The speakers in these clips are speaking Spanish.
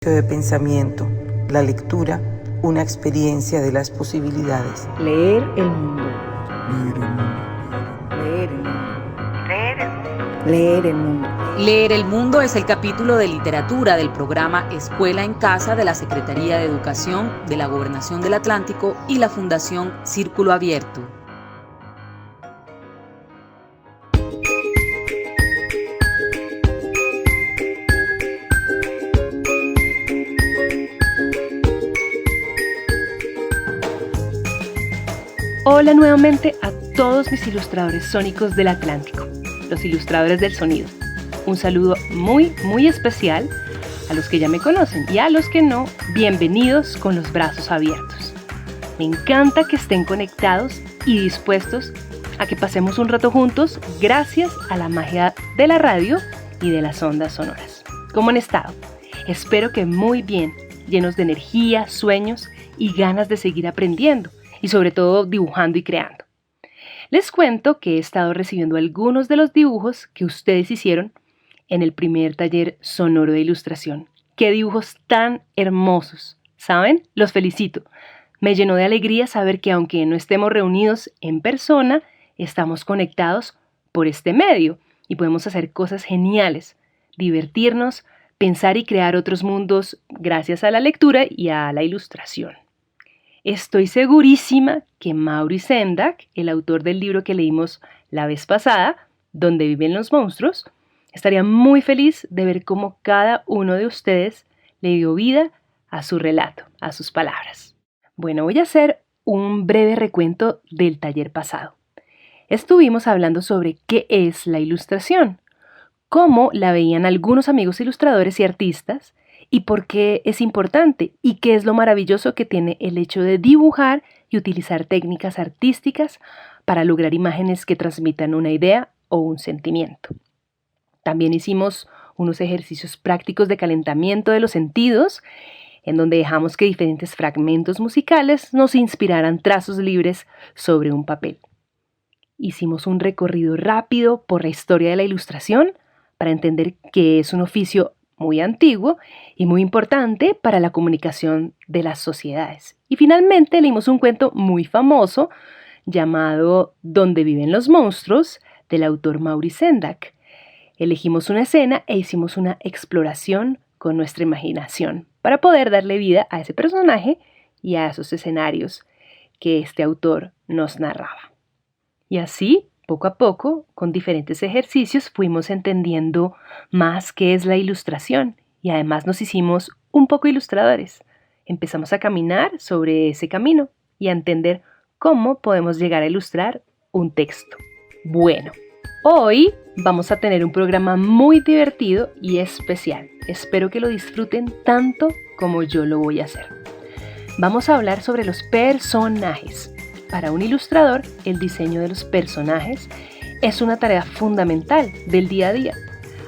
De pensamiento, la lectura, una experiencia de las posibilidades. Leer el mundo. Leer el mundo. Leer el mundo. Leer el mundo. Leer el mundo es el capítulo de literatura del programa Escuela en Casa de la Secretaría de Educación de la Gobernación del Atlántico y la Fundación Círculo Abierto. Hola nuevamente a todos mis ilustradores sónicos del Atlántico, los ilustradores del sonido. Un saludo muy especial a los que ya me conocen y a los que no, bienvenidos con los brazos abiertos. Me encanta que estén conectados y dispuestos a que pasemos un rato juntos gracias a la magia de la radio y de las ondas sonoras. ¿Cómo han estado? Espero que muy bien, llenos de energía, sueños y ganas de seguir aprendiendo. Y sobre todo dibujando y creando. Les cuento que he estado recibiendo algunos de los dibujos que ustedes hicieron en el primer taller sonoro de ilustración. ¡Qué dibujos tan hermosos! ¿Saben? Los felicito. Me llenó de alegría saber que aunque no estemos reunidos en persona, estamos conectados por este medio y podemos hacer cosas geniales, divertirnos, pensar y crear otros mundos gracias a la lectura y a la ilustración. Estoy segurísima que Mauri Sendak, el autor del libro que leímos la vez pasada, Donde viven los monstruos, estaría muy feliz de ver cómo cada uno de ustedes le dio vida a su relato, a sus palabras. Bueno, voy a hacer un breve recuento del taller pasado. Estuvimos hablando sobre qué es la ilustración, cómo la veían algunos amigos ilustradores y artistas, y por qué es importante y qué es lo maravilloso que tiene el hecho de dibujar y utilizar técnicas artísticas para lograr imágenes que transmitan una idea o un sentimiento. También hicimos unos ejercicios prácticos de calentamiento de los sentidos, en donde dejamos que diferentes fragmentos musicales nos inspiraran trazos libres sobre un papel. Hicimos un recorrido rápido por la historia de la ilustración para entender que es un oficio muy antiguo y muy importante para la comunicación de las sociedades. Y finalmente leímos un cuento muy famoso llamado Donde viven los monstruos, del autor Mauri Sendak. Elegimos una escena e hicimos una exploración con nuestra imaginación para poder darle vida a ese personaje y a esos escenarios que este autor nos narraba. Y así, poco a poco, con diferentes ejercicios, fuimos entendiendo más qué es la ilustración y además nos hicimos un poco ilustradores. Empezamos a caminar sobre ese camino y a entender cómo podemos llegar a ilustrar un texto. Bueno, hoy vamos a tener un programa muy divertido y especial. Espero que lo disfruten tanto como yo lo voy a hacer. Vamos a hablar sobre los personajes. Para un ilustrador, el diseño de los personajes es una tarea fundamental del día a día.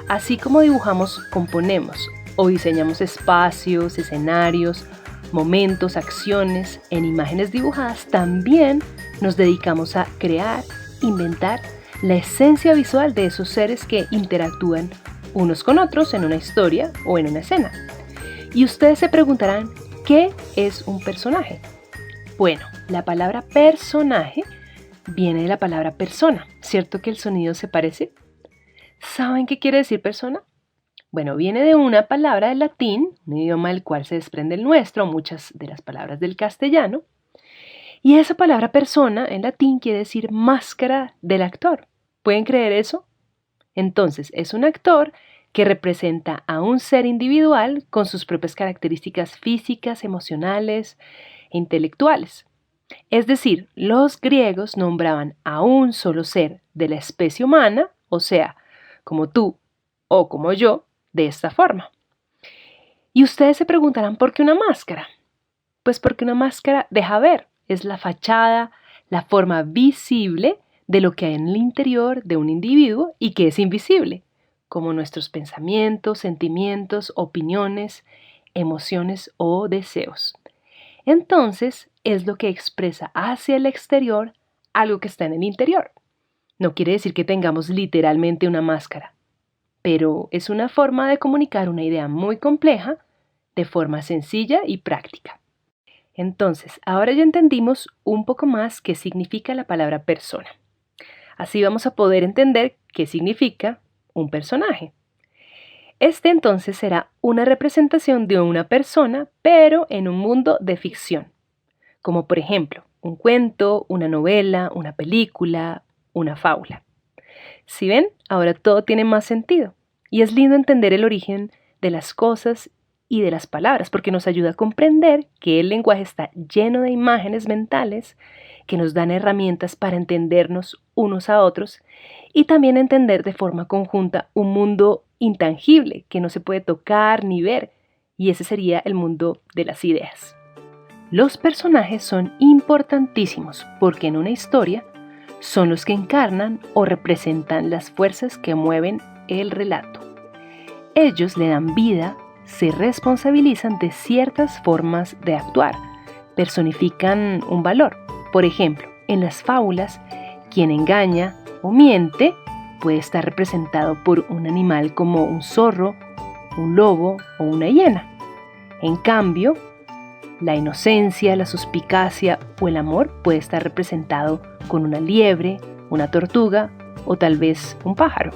Así como dibujamos, componemos o diseñamos espacios, escenarios, momentos, acciones en imágenes dibujadas, también nos dedicamos a crear, inventar la esencia visual de esos seres que interactúan unos con otros en una historia o en una escena. Y ustedes se preguntarán, ¿qué es un personaje? Bueno, la palabra personaje viene de la palabra persona, ¿cierto que el sonido se parece? ¿Saben qué quiere decir persona? Bueno, viene de una palabra del latín, un idioma del cual se desprende el nuestro, muchas de las palabras del castellano, y esa palabra persona en latín quiere decir máscara del actor. ¿Pueden creer eso? Entonces, es un actor que representa a un ser individual con sus propias características físicas, emocionales e intelectuales. Es decir, los griegos nombraban a un solo ser de la especie humana, o sea, como tú o como yo, de esta forma. Y ustedes se preguntarán, ¿por qué una máscara? Pues porque una máscara deja ver, es la fachada, la forma visible de lo que hay en el interior de un individuo y que es invisible, como nuestros pensamientos, sentimientos, opiniones, emociones o deseos. Entonces, es lo que expresa hacia el exterior algo que está en el interior. No quiere decir que tengamos literalmente una máscara, pero es una forma de comunicar una idea muy compleja de forma sencilla y práctica. Entonces, ahora ya entendimos un poco más qué significa la palabra persona. Así vamos a poder entender qué significa un personaje. Este entonces será una representación de una persona, pero en un mundo de ficción, como por ejemplo un cuento, una novela, una película, una fábula. ¿Sí ven? Ahora todo tiene más sentido y es lindo entender el origen de las cosas y de las palabras porque nos ayuda a comprender que el lenguaje está lleno de imágenes mentales que nos dan herramientas para entendernos unos a otros y también entender de forma conjunta un mundo intangible que no se puede tocar ni ver, y ese sería el mundo de las ideas. Los personajes son importantísimos porque en una historia son los que encarnan o representan las fuerzas que mueven el relato. Ellos le dan vida, se responsabilizan de ciertas formas de actuar, personifican un valor. Por ejemplo, en las fábulas, quien engaña o miente puede estar representado por un animal como un zorro, un lobo o una hiena. En cambio, la inocencia, la suspicacia o el amor puede estar representado con una liebre, una tortuga o tal vez un pájaro.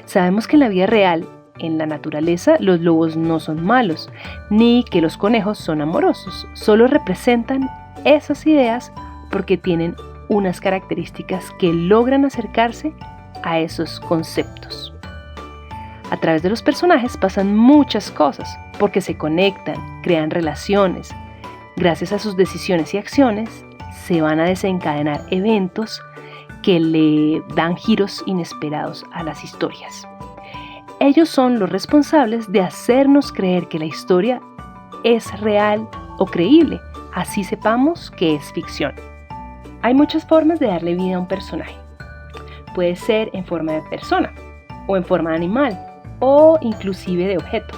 Sabemos que en la vida real, en la naturaleza, los lobos no son malos, ni que los conejos son amorosos. Solo representan esas ideas porque tienen unas características que logran acercarse a esos conceptos. A través de los personajes pasan muchas cosas porque se conectan, crean relaciones. Gracias a sus decisiones y acciones se van a desencadenar eventos que le dan giros inesperados a las historias. Ellos son los responsables de hacernos creer que la historia es real o creíble, así sepamos que es ficción. Hay muchas formas de darle vida a un personaje. Puede ser en forma de persona, o en forma de animal, o inclusive de objeto.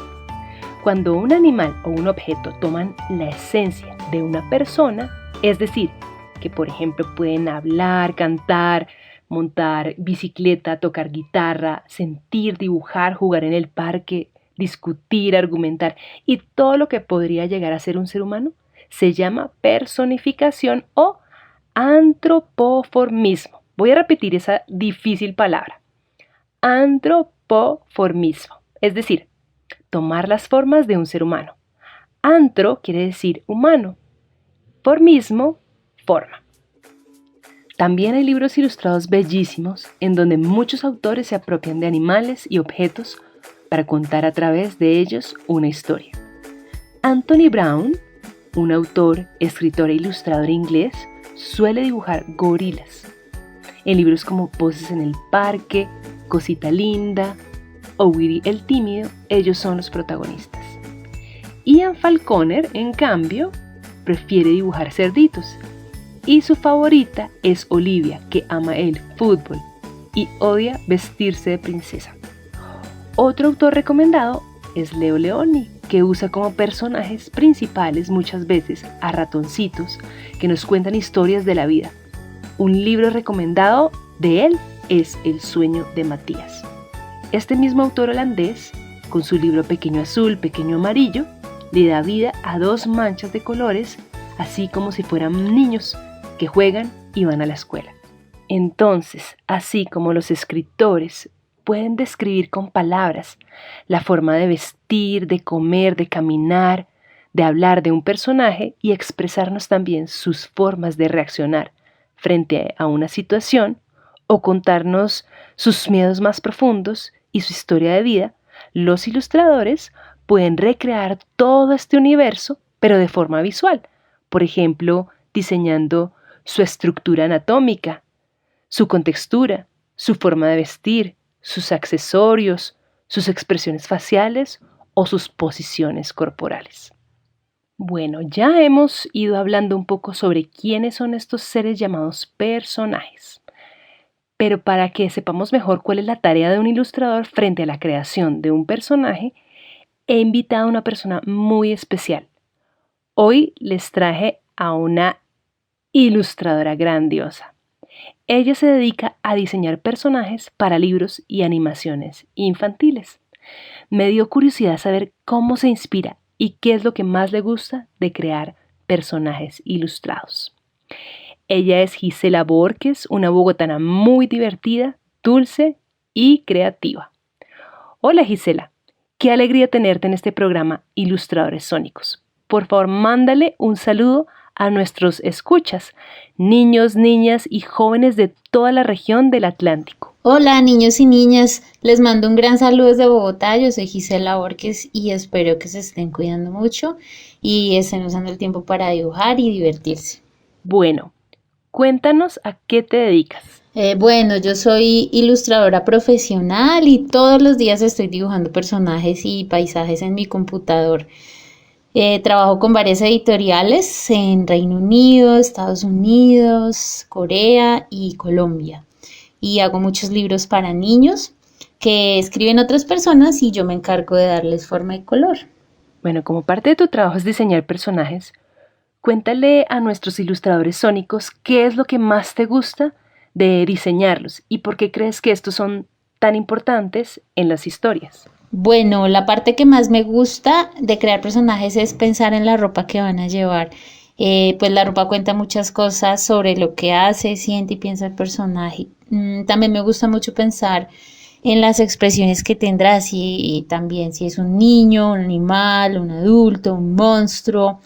Cuando un animal o un objeto toman la esencia de una persona, es decir, que por ejemplo pueden hablar, cantar, montar bicicleta, tocar guitarra, sentir, dibujar, jugar en el parque, discutir, argumentar y todo lo que podría llegar a ser un ser humano, se llama personificación o antropoformismo. Voy a repetir esa difícil palabra. Antropoformismo, es decir, tomar las formas de un ser humano. Antro quiere decir humano, formismo, forma. También hay libros ilustrados bellísimos en donde muchos autores se apropian de animales y objetos para contar a través de ellos una historia. Anthony Brown, un autor, escritor e ilustrador inglés, suele dibujar gorilas en libros como Voces en el Parque, Cosita Linda o Willy el Tímido. Ellos son los protagonistas. Ian Falconer, en cambio, prefiere dibujar cerditos y su favorita es Olivia, que ama el fútbol y odia vestirse de princesa. Otro autor recomendado es Leo Leoni, que usa como personajes principales muchas veces a ratoncitos que nos cuentan historias de la vida. Un libro recomendado de él es El sueño de Matías. Este mismo autor holandés, con su libro Pequeño Azul, Pequeño Amarillo, le da vida a dos manchas de colores, así como si fueran niños que juegan y van a la escuela. Entonces, así como los escritores pueden describir con palabras la forma de vestir, de comer, de caminar, de hablar de un personaje y expresarnos también sus formas de reaccionar frente a una situación o contarnos sus miedos más profundos y su historia de vida, los ilustradores pueden recrear todo este universo, pero de forma visual. Por ejemplo, diseñando su estructura anatómica, su contextura, su forma de vestir, sus accesorios, sus expresiones faciales o sus posiciones corporales. Bueno, ya hemos ido hablando un poco sobre quiénes son estos seres llamados personajes. Pero para que sepamos mejor cuál es la tarea de un ilustrador frente a la creación de un personaje, he invitado a una persona muy especial. Hoy les traje a una ilustradora grandiosa. Ella se dedica a diseñar personajes para libros y animaciones infantiles. Me dio curiosidad saber cómo se inspira y qué es lo que más le gusta de crear personajes ilustrados. Ella es Gisela Borges, una bogotana muy divertida, dulce y creativa. Hola Gisela, qué alegría tenerte en este programa Ilustradores Sónicos. Por favor, mándale un saludo a nuestros escuchas, niños, niñas y jóvenes de toda la región del Atlántico. Hola niños y niñas, les mando un gran saludo desde Bogotá, yo soy Gisela Borges y espero que se estén cuidando mucho y estén usando el tiempo para dibujar y divertirse. Bueno, cuéntanos a qué te dedicas. Bueno, yo soy ilustradora profesional y todos los días estoy dibujando personajes y paisajes en mi computador. Trabajo con varias editoriales en Reino Unido, Estados Unidos, Corea y Colombia. Y hago muchos libros para niños que escriben otras personas y yo me encargo de darles forma y color. Bueno, como parte de tu trabajo es diseñar personajes, cuéntale a nuestros ilustradores sónicos qué es lo que más te gusta de diseñarlos y por qué crees que estos son tan importantes en las historias. Bueno, la parte que más me gusta de crear personajes es pensar en la ropa que van a llevar. Pues la ropa cuenta muchas cosas sobre lo que hace, siente y piensa el personaje. También me gusta mucho pensar en las expresiones que tendrá, y también si es un niño, un animal, un adulto, un monstruo.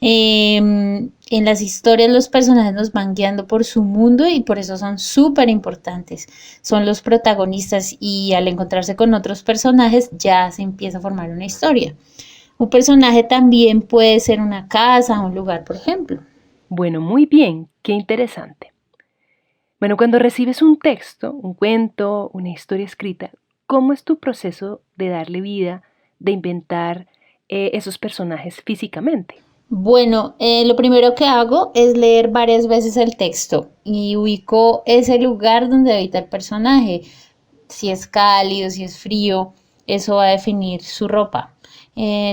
En las historias los personajes nos van guiando por su mundo y por eso son súper importantes. Son los protagonistas y al encontrarse con otros personajes ya se empieza a formar una historia. Un personaje también puede ser una casa, un lugar, por ejemplo. Bueno, muy bien, qué interesante. Bueno, cuando recibes un texto, un cuento, una historia escrita, ¿cómo es tu proceso de darle vida, de inventar esos personajes físicamente? Bueno, lo primero que hago es leer varias veces el texto y ubico ese lugar donde habita el personaje. Si es cálido, si es frío, eso va a definir su ropa.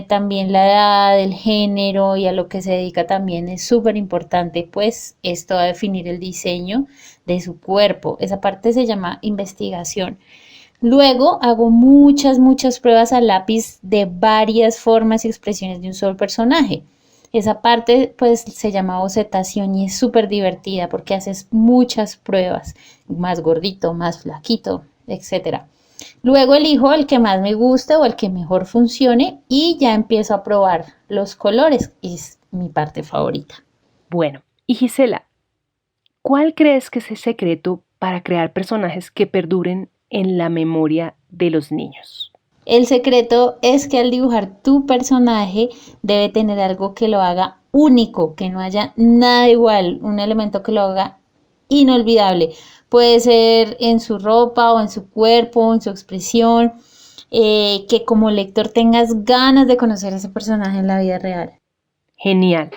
También la edad, el género y a lo que se dedica también es súper importante, pues esto va a definir el diseño de su cuerpo. Esa parte se llama investigación. Luego hago muchas pruebas a lápiz de varias formas y expresiones de un solo personaje. Esa parte pues se llama bocetación y es súper divertida porque haces muchas pruebas, más gordito, más flaquito, etcétera. Luego elijo el que más me guste o el que mejor funcione y ya empiezo a probar los colores, es mi parte favorita. Bueno, y Gisela, ¿cuál crees que es el secreto para crear personajes que perduren en la memoria de los niños? El secreto es que al dibujar tu personaje debe tener algo que lo haga único, que no haya nada igual, un elemento que lo haga inolvidable. Puede ser en su ropa o en su cuerpo, en su expresión, que como lector tengas ganas de conocer a ese personaje en la vida real. Genial.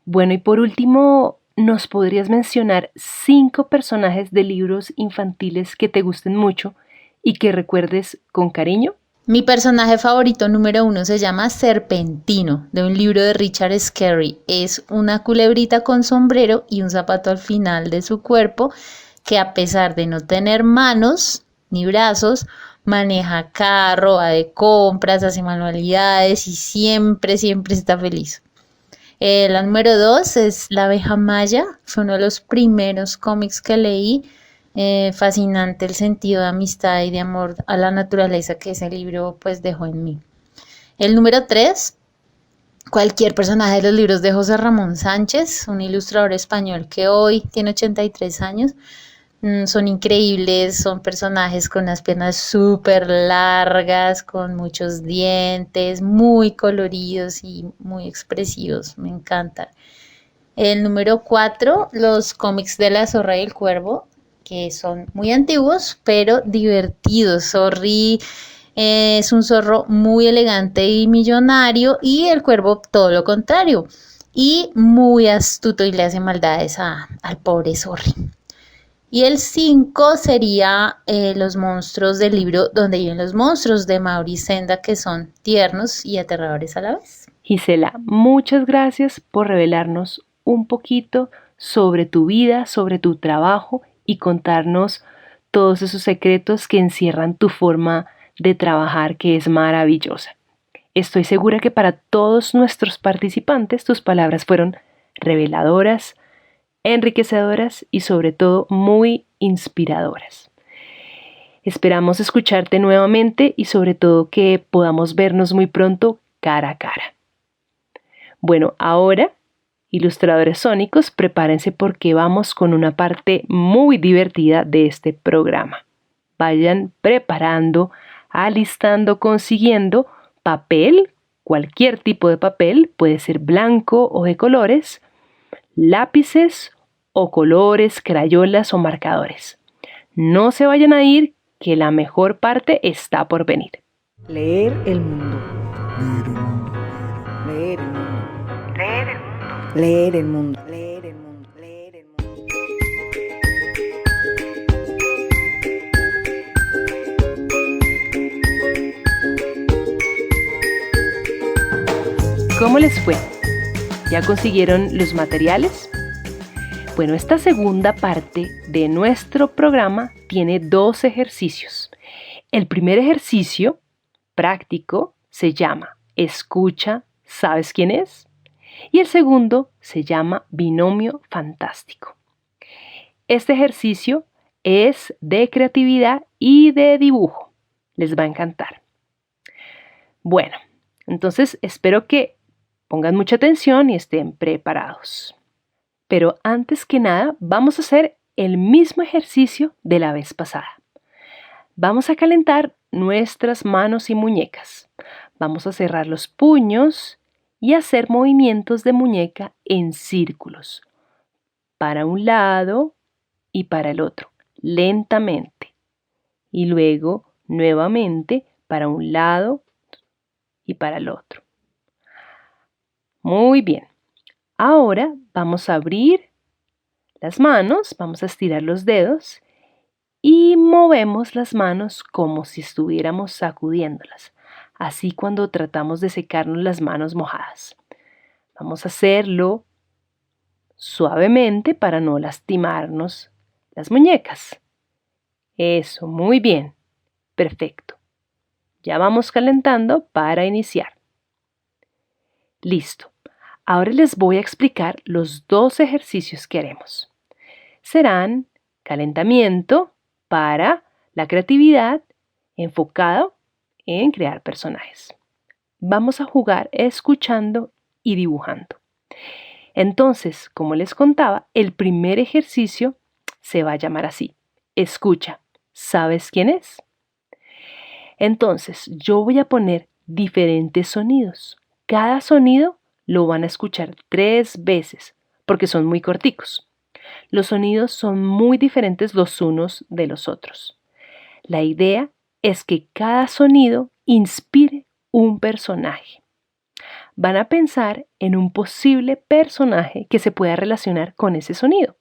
Bueno, y por último, ¿nos podrías mencionar 5 personajes de libros infantiles que te gusten mucho y que recuerdes con cariño? Mi personaje favorito número 1 se llama Serpentino, de un libro de Richard Scarry. Es una culebrita con sombrero y un zapato al final de su cuerpo que a pesar de no tener manos ni brazos, maneja carro, va de compras, hace manualidades y siempre está feliz. La número 2 es La abeja maya, fue uno de los primeros cómics que leí. Fascinante el sentido de amistad y de amor a la naturaleza que ese libro pues dejó en mí. El número 3, cualquier personaje de los libros de José Ramón Sánchez, un ilustrador español que hoy tiene 83 años. Son increíbles, son personajes con unas piernas súper largas, con muchos dientes, muy coloridos y muy expresivos, me encantan. El número 4, los cómics de La Zorra y el Cuervo, que son muy antiguos, pero divertidos. Zorri es un zorro muy elegante y millonario, y el cuervo todo lo contrario, y muy astuto y le hace maldades al pobre Zorri. Y el 5 sería los monstruos del libro Donde viven los monstruos de Maurice Sendak, que son tiernos y aterradores a la vez. Gisela, muchas gracias por revelarnos un poquito sobre tu vida, sobre tu trabajo y contarnos todos esos secretos que encierran tu forma de trabajar, que es maravillosa. Estoy segura que para todos nuestros participantes tus palabras fueron reveladoras, enriquecedoras y sobre todo muy inspiradoras. Esperamos escucharte nuevamente y sobre todo que podamos vernos muy pronto cara a cara. Bueno, ahora, ilustradores sónicos, prepárense porque vamos con una parte muy divertida de este programa. Vayan preparando, alistando, consiguiendo papel, cualquier tipo de papel, puede ser blanco o de colores, lápices o colores, crayolas o marcadores. No se vayan a ir, que la mejor parte está por venir. Leer el mundo. Leer el mundo. Leer el mundo. Leer el mundo. Leer el mundo. Leer el mundo. ¿Cómo les fue? ¿Ya consiguieron los materiales? Bueno, esta segunda parte de nuestro programa tiene 2 ejercicios. El primer ejercicio práctico se llama Escucha, ¿sabes quién es? Y el segundo se llama Binomio Fantástico. Este ejercicio es de creatividad y de dibujo. Les va a encantar. Bueno, entonces espero que pongan mucha atención y estén preparados. Pero antes que nada, vamos a hacer el mismo ejercicio de la vez pasada. Vamos a calentar nuestras manos y muñecas. Vamos a cerrar los puños y hacer movimientos de muñeca en círculos, para un lado y para el otro, lentamente. Y luego, nuevamente, para un lado y para el otro. Muy bien. Ahora vamos a abrir las manos, vamos a estirar los dedos y movemos las manos como si estuviéramos sacudiéndolas. Así cuando tratamos de secarnos las manos mojadas. Vamos a hacerlo suavemente para no lastimarnos las muñecas. Eso, muy bien. Perfecto. Ya vamos calentando para iniciar. Listo. Ahora les voy a explicar los 2 ejercicios que haremos. Serán calentamiento para la creatividad enfocado en crear personajes. Vamos a jugar escuchando y dibujando. Entonces, como les contaba, el primer ejercicio se va a llamar así. Escucha, ¿sabes quién es? Entonces, yo voy a poner diferentes sonidos. Cada sonido lo van a escuchar 3 veces, porque son muy corticos. Los sonidos son muy diferentes los unos de los otros. La idea es que cada sonido inspire un personaje. Van a pensar en un posible personaje que se pueda relacionar con ese sonido.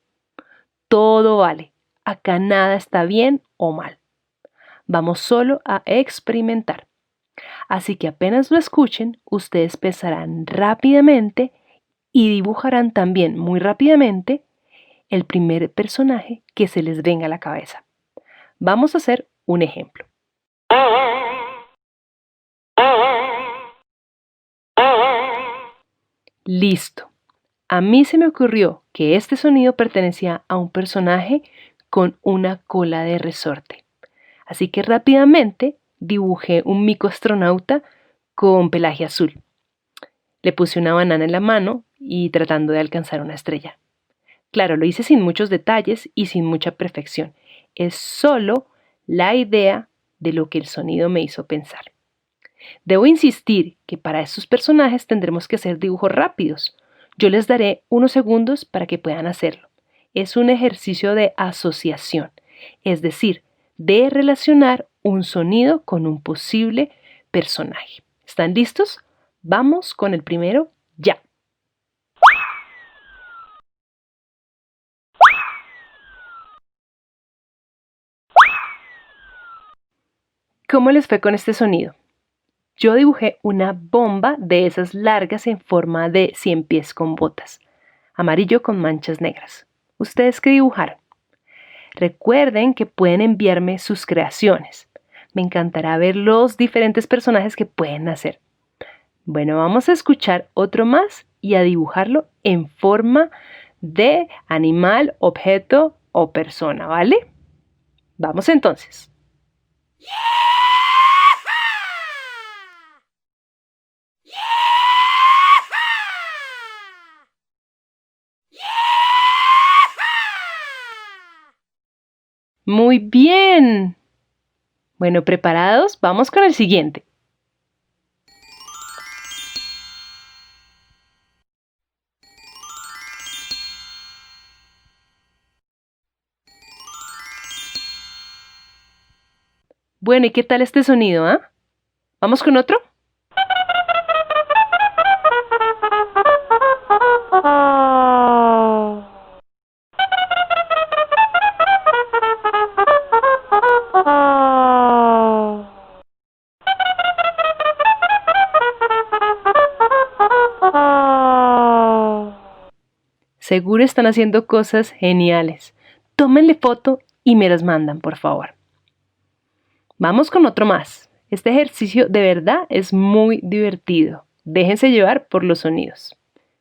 Todo vale. Acá nada está bien o mal. Vamos solo a experimentar. Así que apenas lo escuchen, ustedes pensarán rápidamente y dibujarán también muy rápidamente el primer personaje que se les venga a la cabeza. Vamos a hacer un ejemplo. Listo. A mí se me ocurrió que este sonido pertenecía a un personaje con una cola de resorte. Así que rápidamente dibujé un mico astronauta con pelaje azul. Le puse una banana en la mano y tratando de alcanzar una estrella. Claro, lo hice sin muchos detalles y sin mucha perfección. Es solo la idea de lo que el sonido me hizo pensar. Debo insistir que para estos personajes tendremos que hacer dibujos rápidos. Yo les daré unos segundos para que puedan hacerlo. Es un ejercicio de asociación, es decir, de relacionar un sonido con un posible personaje. ¿Están listos? Vamos con el primero ya. ¿Cómo les fue con este sonido? Yo dibujé una bomba de esas largas en forma de 100 pies con botas, amarillo con manchas negras. ¿Ustedes qué dibujaron? Recuerden que pueden enviarme sus creaciones. Me encantará ver los diferentes personajes que pueden hacer. Bueno, vamos a escuchar otro más y a dibujarlo en forma de animal, objeto o persona, ¿vale? Vamos entonces. Muy bien. Bueno, ¿preparados? Vamos con el siguiente. Bueno, ¿y qué tal este sonido, ah? ¿Vamos con otro? Seguro están haciendo cosas geniales. Tómenle foto y me las mandan, por favor. Vamos con otro más. Este ejercicio de verdad es muy divertido. Déjense llevar por los sonidos.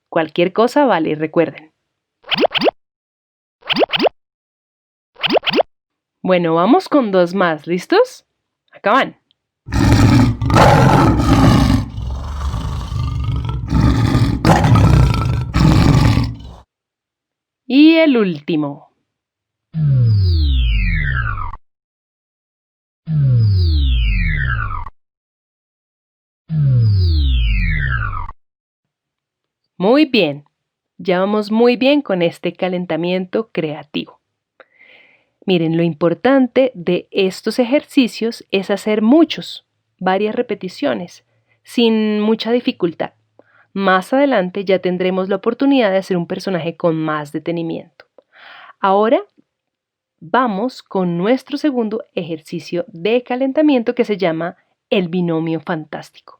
Cualquier cosa vale, recuerden. Bueno, vamos con dos más. ¿Listos? Acá van. Y el último. Muy bien. Ya vamos muy bien con este calentamiento creativo. Miren, lo importante de estos ejercicios es hacer varias repeticiones, sin mucha dificultad. Más adelante ya tendremos la oportunidad de hacer un personaje con más detenimiento. Ahora vamos con nuestro segundo ejercicio de calentamiento que se llama el binomio fantástico.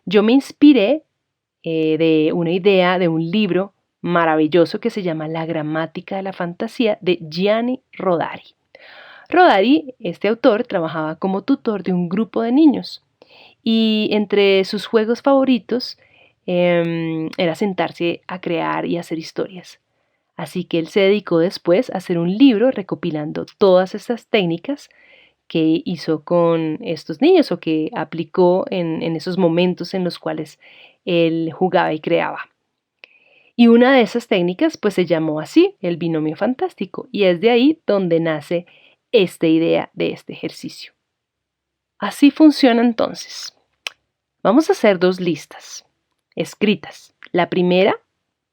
Yo me inspiré de una idea de un libro maravilloso que se llama La gramática de la fantasía de Gianni Rodari. Rodari, este autor, trabajaba como tutor de un grupo de niños y entre sus juegos favoritos era sentarse a crear y hacer historias. Así que él se dedicó después a hacer un libro recopilando todas estas técnicas que hizo con estos niños o que aplicó en esos momentos en los cuales él jugaba y creaba. Y una de esas técnicas pues se llamó así, el binomio fantástico, y es de ahí donde nace esta idea de este ejercicio. Así funciona entonces. Vamos a hacer dos listas escritas. La primera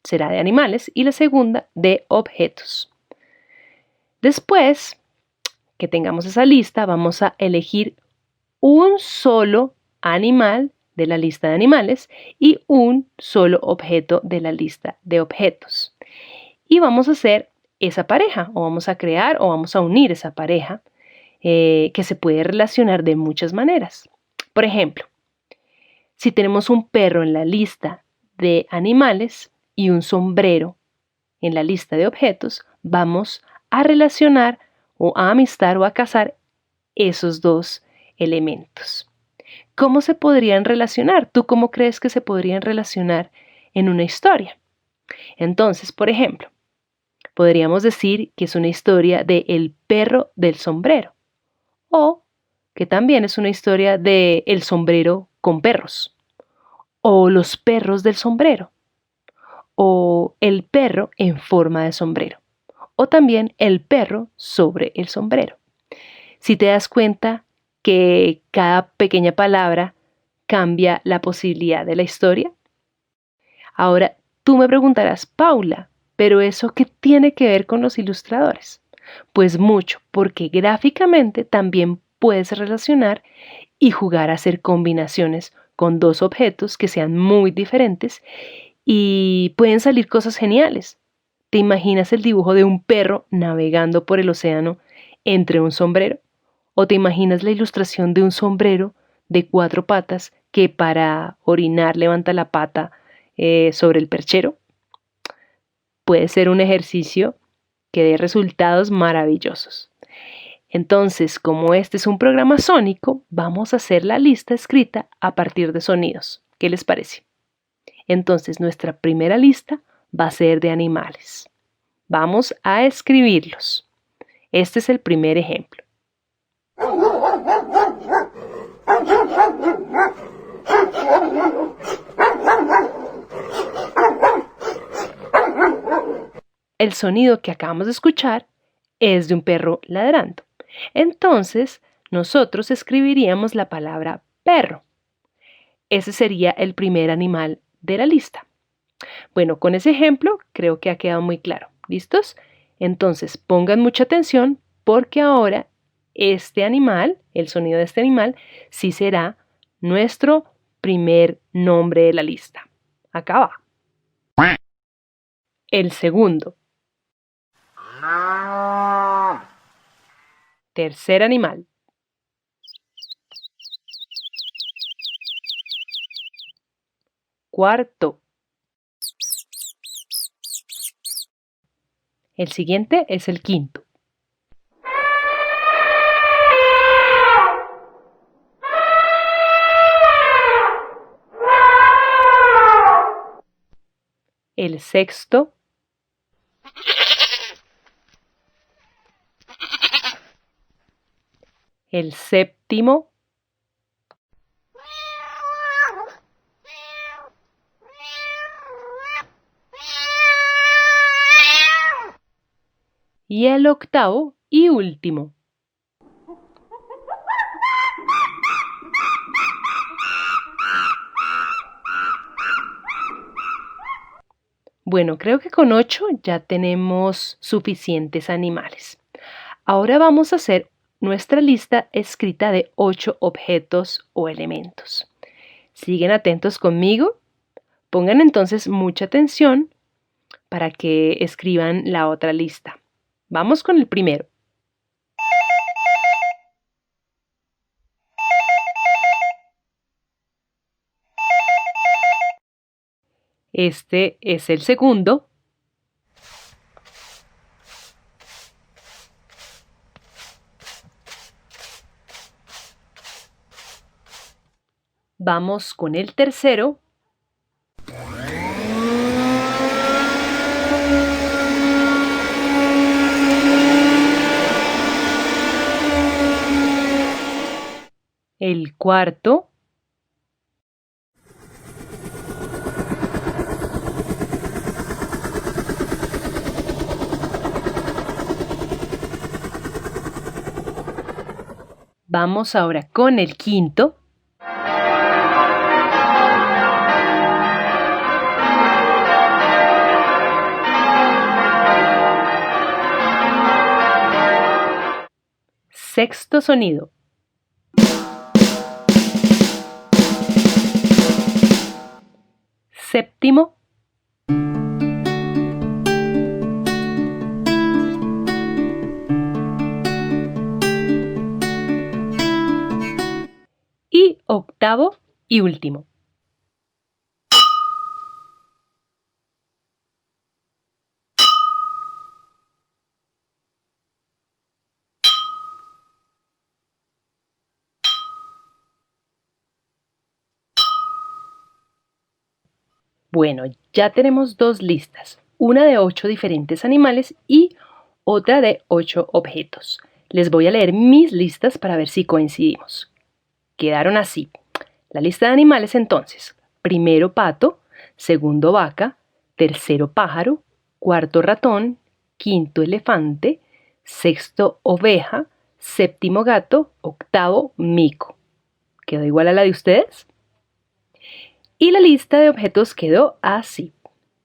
será de animales y la segunda de objetos. Después que tengamos esa lista, vamos a elegir un solo animal de la lista de animales y un solo objeto de la lista de objetos. Y vamos a hacer esa pareja, o vamos a crear o vamos a unir esa pareja que se puede relacionar de muchas maneras. Por ejemplo, si tenemos un perro en la lista de animales y un sombrero en la lista de objetos, vamos a relacionar o a amistar o a casar esos dos elementos. ¿Cómo se podrían relacionar? ¿Tú cómo crees que se podrían relacionar en una historia? Entonces, por ejemplo, podríamos decir que es una historia de El perro del sombrero o que también es una historia de El sombrero con perros o Los perros del sombrero o El perro en forma de sombrero o también El perro sobre el sombrero. Si te das cuenta que cada pequeña palabra cambia la posibilidad de la historia. Ahora, tú me preguntarás, Paula, ¿pero eso qué tiene que ver con los ilustradores? Pues mucho, porque gráficamente también puedes relacionar y jugar a hacer combinaciones con dos objetos que sean muy diferentes y pueden salir cosas geniales. ¿Te imaginas el dibujo de un perro navegando por el océano entre un sombrero? ¿O te imaginas la ilustración de un sombrero de 4 patas que para orinar levanta la pata sobre el perchero? Puede ser un ejercicio que dé resultados maravillosos. Entonces, como este es un programa sónico, vamos a hacer la lista escrita a partir de sonidos. ¿Qué les parece? Entonces, nuestra primera lista va a ser de animales. Vamos a escribirlos. Este es el primer ejemplo. El sonido que acabamos de escuchar es de un perro ladrando. Entonces, nosotros escribiríamos la palabra perro. Ese sería el primer animal de la lista. Bueno, con ese ejemplo creo que ha quedado muy claro. ¿Listos? Entonces, pongan mucha atención porque ahora este animal, el sonido de este animal, sí será nuestro primer nombre de la lista. Acá va. El segundo. Tercer animal. Cuarto. El siguiente es el quinto. El sexto. El séptimo. Y el octavo y último. Bueno, creo que con 8 ya tenemos suficientes animales. Ahora vamos a hacer nuestra lista escrita de 8 objetos o elementos. ¿Siguen atentos conmigo? Pongan entonces mucha atención para que escriban la otra lista. Vamos con el primero. Este es el segundo. Vamos con el tercero. El cuarto. Vamos ahora con el quinto. Sexto sonido. Séptimo. Y octavo y último. Bueno, ya tenemos dos listas, una de 8 diferentes animales y otra de 8 objetos. Les voy a leer mis listas para ver si coincidimos. Quedaron así. La lista de animales entonces: primero pato, segundo vaca, tercero pájaro, cuarto ratón, quinto elefante, sexto oveja, séptimo gato, octavo mico. ¿Quedó igual a la de ustedes? Y la lista de objetos quedó así: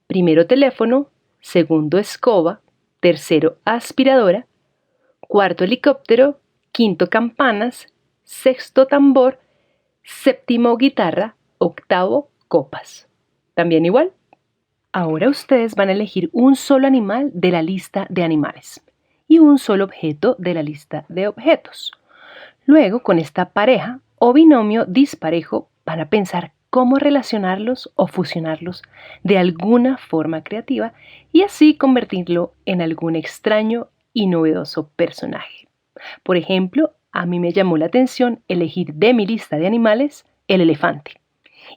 primero teléfono, segundo escoba, tercero aspiradora, cuarto helicóptero, quinto campanas, sexto tambor, séptimo guitarra, octavo copas. ¿También igual? Ahora ustedes van a elegir un solo animal de la lista de animales y un solo objeto de la lista de objetos. Luego, con esta pareja o binomio disparejo, van a pensar cómo relacionarlos o fusionarlos de alguna forma creativa y así convertirlo en algún extraño y novedoso personaje. Por ejemplo, a mí me llamó la atención elegir de mi lista de animales el elefante.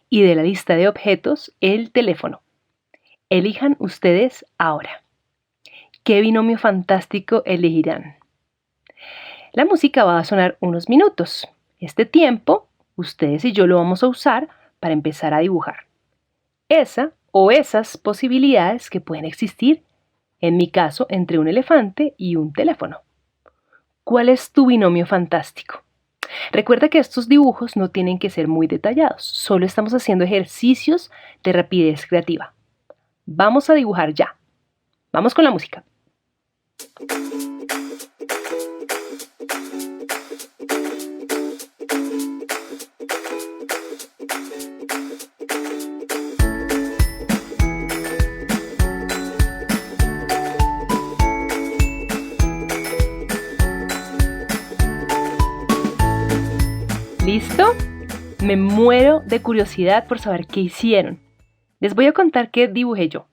y de la lista de objetos, el teléfono. Elijan ustedes ahora. ¿Qué binomio fantástico elegirán? La música va a sonar unos minutos. Este tiempo, ustedes y yo lo vamos a usar para empezar a dibujar esa o esas posibilidades que pueden existir, en mi caso, entre un elefante y un teléfono. ¿Cuál es tu binomio fantástico? Recuerda que estos dibujos no tienen que ser muy detallados, solo estamos haciendo ejercicios de rapidez creativa. Vamos a dibujar ya. Vamos con la música. ¿Listo? Me muero de curiosidad por saber qué hicieron. Les voy a contar qué dibujé yo.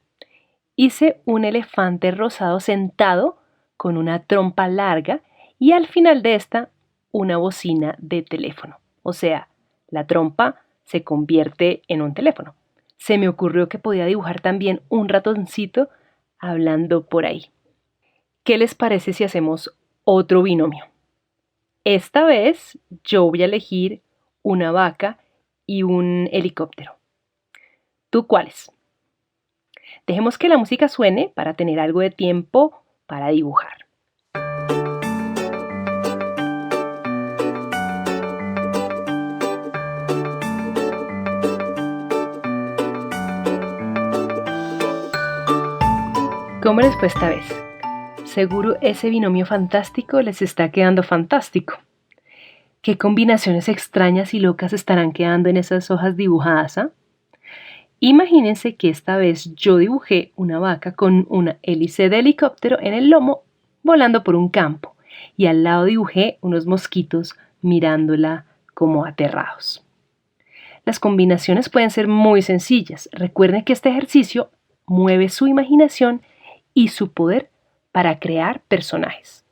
Hice un elefante rosado sentado con una trompa larga y al final de esta una bocina de teléfono. O sea, la trompa se convierte en un teléfono. Se me ocurrió que podía dibujar también un ratoncito hablando por ahí. ¿Qué les parece si hacemos otro binomio? Esta vez yo voy a elegir una vaca y un helicóptero. ¿Tú cuáles? Dejemos que la música suene para tener algo de tiempo para dibujar. ¿Cómo les fue esta vez? Seguro ese binomio fantástico les está quedando fantástico. ¿Qué combinaciones extrañas y locas estarán quedando en esas hojas dibujadas? Imagínense que esta vez yo dibujé una vaca con una hélice de helicóptero en el lomo volando por un campo y al lado dibujé unos mosquitos mirándola como aterrados. Las combinaciones pueden ser muy sencillas. Recuerden que este ejercicio mueve su imaginación y su poder para crear personajes.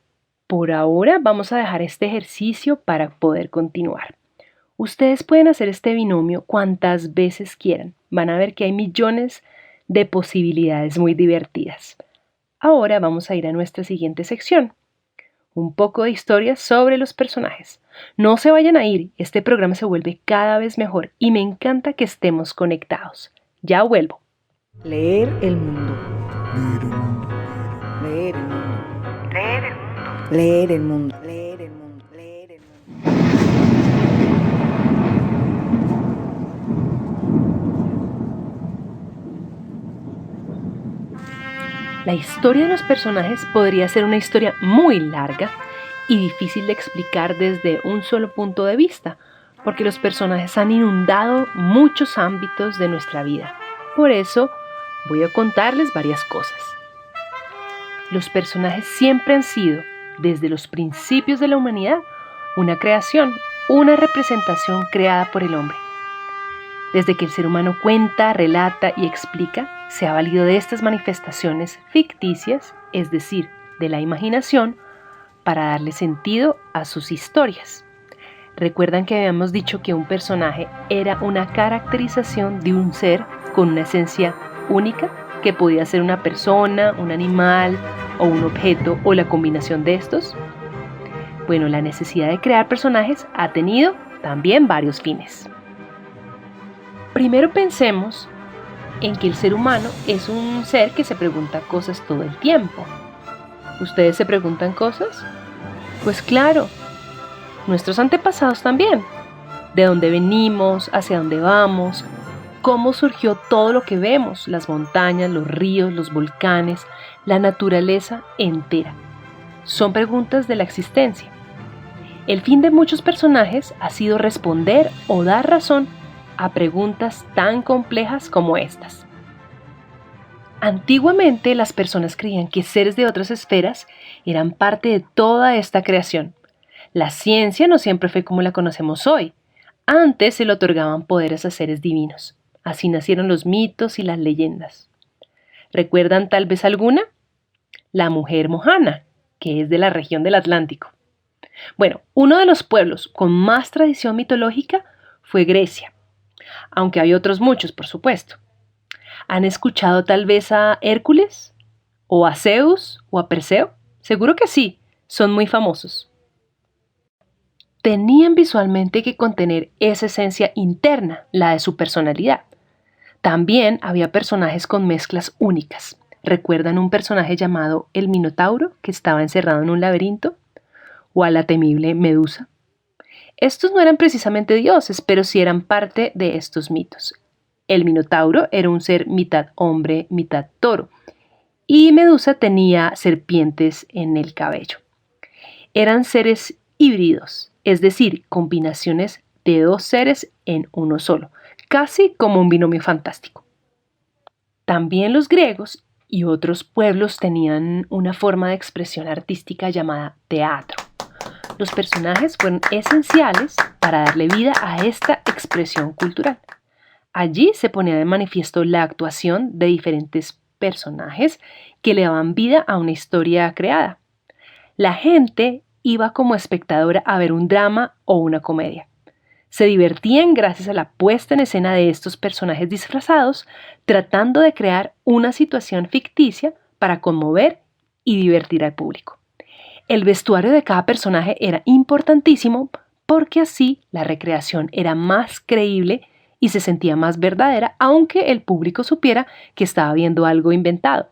Por ahora vamos a dejar este ejercicio para poder continuar. Ustedes pueden hacer este binomio cuantas veces quieran. Van a ver que hay millones de posibilidades muy divertidas. Ahora vamos a ir a nuestra siguiente sección. Un poco de historia sobre los personajes. No se vayan a ir, este programa se vuelve cada vez mejor y me encanta que estemos conectados. Ya vuelvo. Leer el mundo. Leer el mundo. Leer el mundo. Leer el mundo. Leer el mundo. Leer el mundo. La historia de los personajes podría ser una historia muy larga y difícil de explicar desde un solo punto de vista, porque los personajes han inundado muchos ámbitos de nuestra vida. Por eso voy a contarles varias cosas. Los personajes siempre han sido, desde los principios de la humanidad, una creación, una representación creada por el hombre. Desde que el ser humano cuenta, relata y explica, se ha valido de estas manifestaciones ficticias, es decir, de la imaginación, para darle sentido a sus historias. Recuerdan que habíamos dicho que un personaje era una caracterización de un ser con una esencia única, que podía ser una persona, un animal o un objeto o la combinación de estos. Bueno, la necesidad de crear personajes ha tenido también varios fines. Primero pensemos en que el ser humano es un ser que se pregunta cosas todo el tiempo. ¿Ustedes se preguntan cosas? Pues claro, nuestros antepasados también. ¿De dónde venimos? ¿Hacia dónde vamos? ¿Cómo surgió todo lo que vemos? Las montañas, los ríos, los volcanes, la naturaleza entera. Son preguntas de la existencia. El fin de muchos personajes ha sido responder o dar razón a preguntas tan complejas como estas. Antiguamente las personas creían que seres de otras esferas eran parte de toda esta creación. La ciencia no siempre fue como la conocemos hoy. Antes se le otorgaban poderes a seres divinos. Así nacieron los mitos y las leyendas. ¿Recuerdan tal vez alguna? La mujer mojana, que es de la región del Atlántico. Bueno, uno de los pueblos con más tradición mitológica fue Grecia. aunque hay otros muchos, por supuesto. ¿Han escuchado tal vez a Hércules? ¿O a Zeus? ¿O a Perseo? Seguro que sí, son muy famosos. Tenían visualmente que contener esa esencia interna, la de su personalidad. También había personajes con mezclas únicas. ¿Recuerdan un personaje llamado el Minotauro que estaba encerrado en un laberinto? ¿O a la temible Medusa? Estos no eran precisamente dioses, pero sí eran parte de estos mitos. El Minotauro era un ser mitad hombre, mitad toro, y Medusa tenía serpientes en el cabello. Eran seres híbridos, es decir, combinaciones de dos seres en uno solo, casi como un binomio fantástico. También los griegos y otros pueblos tenían una forma de expresión artística llamada teatro. Los personajes fueron esenciales para darle vida a esta expresión cultural. Allí se ponía de manifiesto la actuación de diferentes personajes que le daban vida a una historia creada. La gente iba como espectadora a ver un drama o una comedia. Se divertían gracias a la puesta en escena de estos personajes disfrazados, tratando de crear una situación ficticia para conmover y divertir al público. El vestuario de cada personaje era importantísimo porque así la recreación era más creíble y se sentía más verdadera, aunque el público supiera que estaba viendo algo inventado.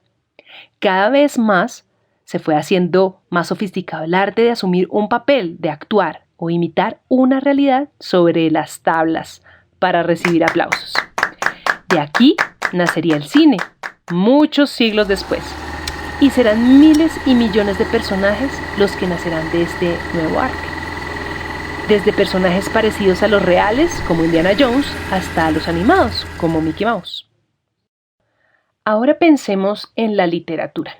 Cada vez más se fue haciendo más sofisticado el arte de asumir un papel, de actuar o imitar una realidad sobre las tablas para recibir aplausos. De aquí nacería el cine, muchos siglos después, y serán miles y millones de personajes los que nacerán de este nuevo arte. Desde personajes parecidos a los reales, como Indiana Jones, hasta los animados, como Mickey Mouse. Ahora pensemos en la literatura.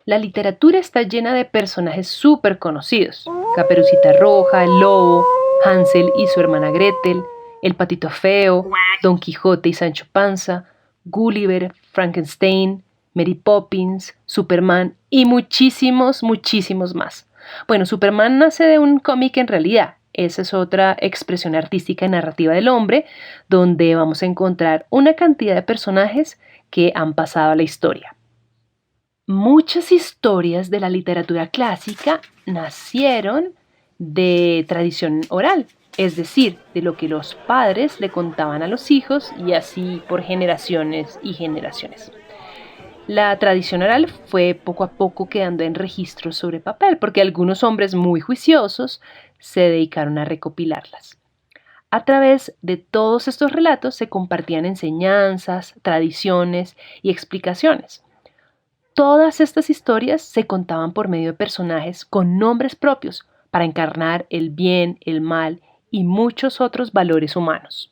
La literatura está llena de personajes súper conocidos. Caperucita Roja, el lobo, Hansel y su hermana Gretel, el patito feo, Don Quijote y Sancho Panza, Gulliver, Frankenstein, Mary Poppins, Superman y muchísimos, muchísimos más. Bueno, Superman nace de un cómic en realidad. Esa es otra expresión artística y narrativa del hombre, donde vamos a encontrar una cantidad de personajes que han pasado a la historia. Muchas historias de la literatura clásica nacieron de tradición oral, es decir, de lo que los padres le contaban a los hijos y así por generaciones y generaciones. La tradición oral fue poco a poco quedando en registros sobre papel, porque algunos hombres muy juiciosos se dedicaron a recopilarlas. A través de todos estos relatos se compartían enseñanzas, tradiciones y explicaciones. Todas estas historias se contaban por medio de personajes con nombres propios para encarnar el bien, el mal y muchos otros valores humanos.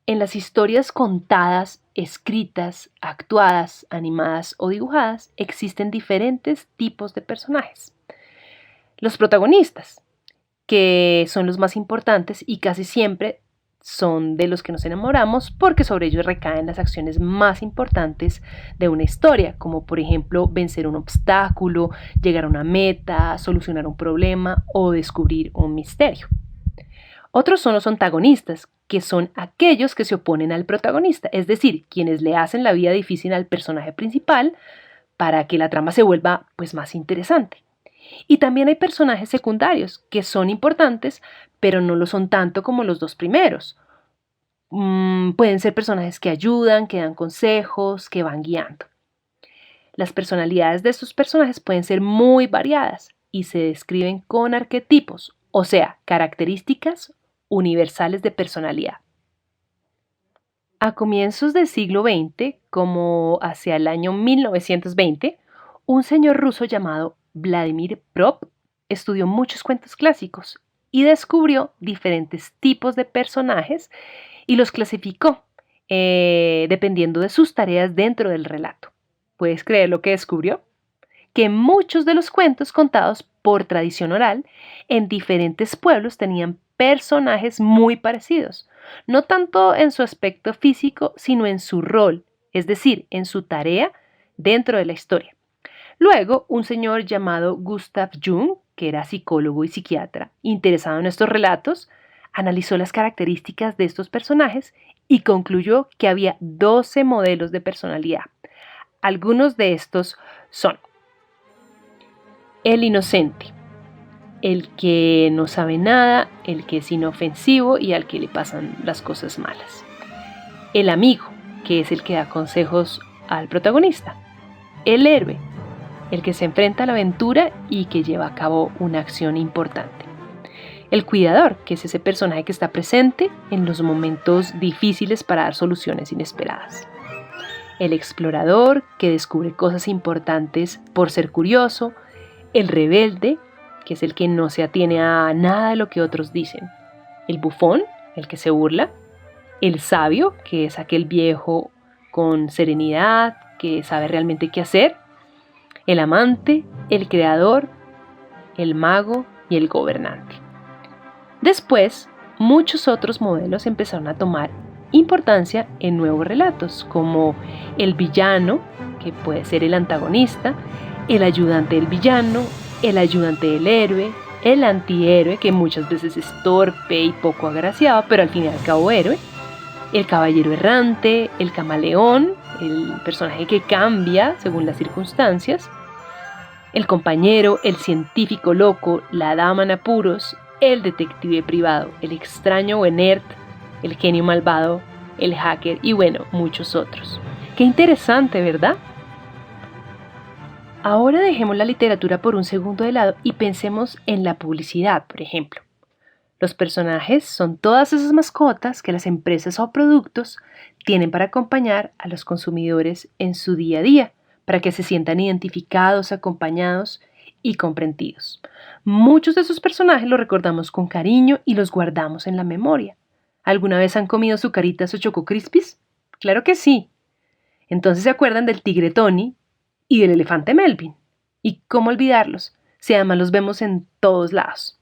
En las historias contadas, escritas, actuadas, animadas o dibujadas, existen diferentes tipos de personajes. Los protagonistas, que son los más importantes y casi siempre son de los que nos enamoramos porque sobre ellos recaen las acciones más importantes de una historia, como por ejemplo vencer un obstáculo, llegar a una meta, solucionar un problema o descubrir un misterio. Otros son los antagonistas, que son aquellos que se oponen al protagonista, es decir, quienes le hacen la vida difícil al personaje principal para que la trama se vuelva más interesante. Y también hay personajes secundarios que son importantes, pero no lo son tanto como los dos primeros. Pueden ser personajes que ayudan, que dan consejos, que van guiando. Las personalidades de estos personajes pueden ser muy variadas y se describen con arquetipos, o sea, características universales de personalidad. A comienzos del siglo XX, como hacia el año 1920, un señor ruso llamado Vladimir Prop estudió muchos cuentos clásicos y descubrió diferentes tipos de personajes y los clasificó dependiendo de sus tareas dentro del relato. ¿Puedes creer lo que descubrió? Que muchos de los cuentos contados por tradición oral en diferentes pueblos tenían personajes muy parecidos, no tanto en su aspecto físico, sino en su rol, es decir, en su tarea dentro de la historia. Luego, un señor llamado Gustav Jung, que era psicólogo y psiquiatra, interesado en estos relatos, Analizó las características de estos personajes y concluyó que había 12 modelos de personalidad. Algunos de estos son: el inocente, el que no sabe nada, el que es inofensivo y al que le pasan las cosas malas. El amigo, que es el que da consejos al protagonista. El héroe, el que se enfrenta a la aventura y que lleva a cabo una acción importante. El cuidador, que es ese personaje que está presente en los momentos difíciles para dar soluciones inesperadas. El explorador, que descubre cosas importantes por ser curioso. El rebelde, que es el que no se atiene a nada de lo que otros dicen. El bufón, el que se burla. El sabio, que es aquel viejo con serenidad, que sabe realmente qué hacer. El amante, el creador, el mago y el gobernante. Después, muchos otros modelos empezaron a tomar importancia en nuevos relatos, como el villano, que puede ser el antagonista, el ayudante del villano, el ayudante del héroe, el antihéroe, que muchas veces es torpe y poco agraciado, pero al fin y al cabo héroe, el caballero errante, el camaleón, el personaje que cambia según las circunstancias, el compañero, el científico loco, la dama en apuros, el detective privado, el extraño o nerd, el genio malvado, el hacker y bueno, muchos otros. Qué interesante, ¿verdad? Ahora dejemos la literatura por un segundo de lado y pensemos en la publicidad, por ejemplo. Los personajes son todas esas mascotas que las empresas o productos tienen para acompañar a los consumidores en su día a día, para que se sientan identificados, acompañados y comprendidos. Muchos de esos personajes los recordamos con cariño y los guardamos en la memoria. ¿Alguna vez han comido Zucaritas o Choco Crispies? Claro que sí. Entonces se acuerdan del tigre Tony y del elefante Melvin. ¿Y cómo olvidarlos? Si además los vemos en todos lados.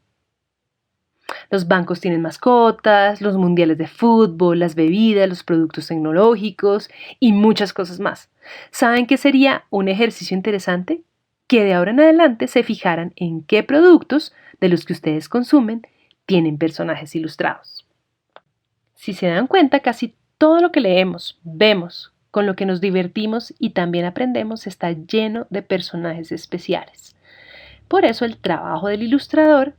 Los bancos tienen mascotas, los mundiales de fútbol, las bebidas, los productos tecnológicos y muchas cosas más. ¿Saben qué sería un ejercicio interesante? Que de ahora en adelante se fijaran en qué productos de los que ustedes consumen tienen personajes ilustrados. Si se dan cuenta, casi todo lo que leemos, vemos, con lo que nos divertimos y también aprendemos está lleno de personajes especiales. Por eso el trabajo del ilustrador,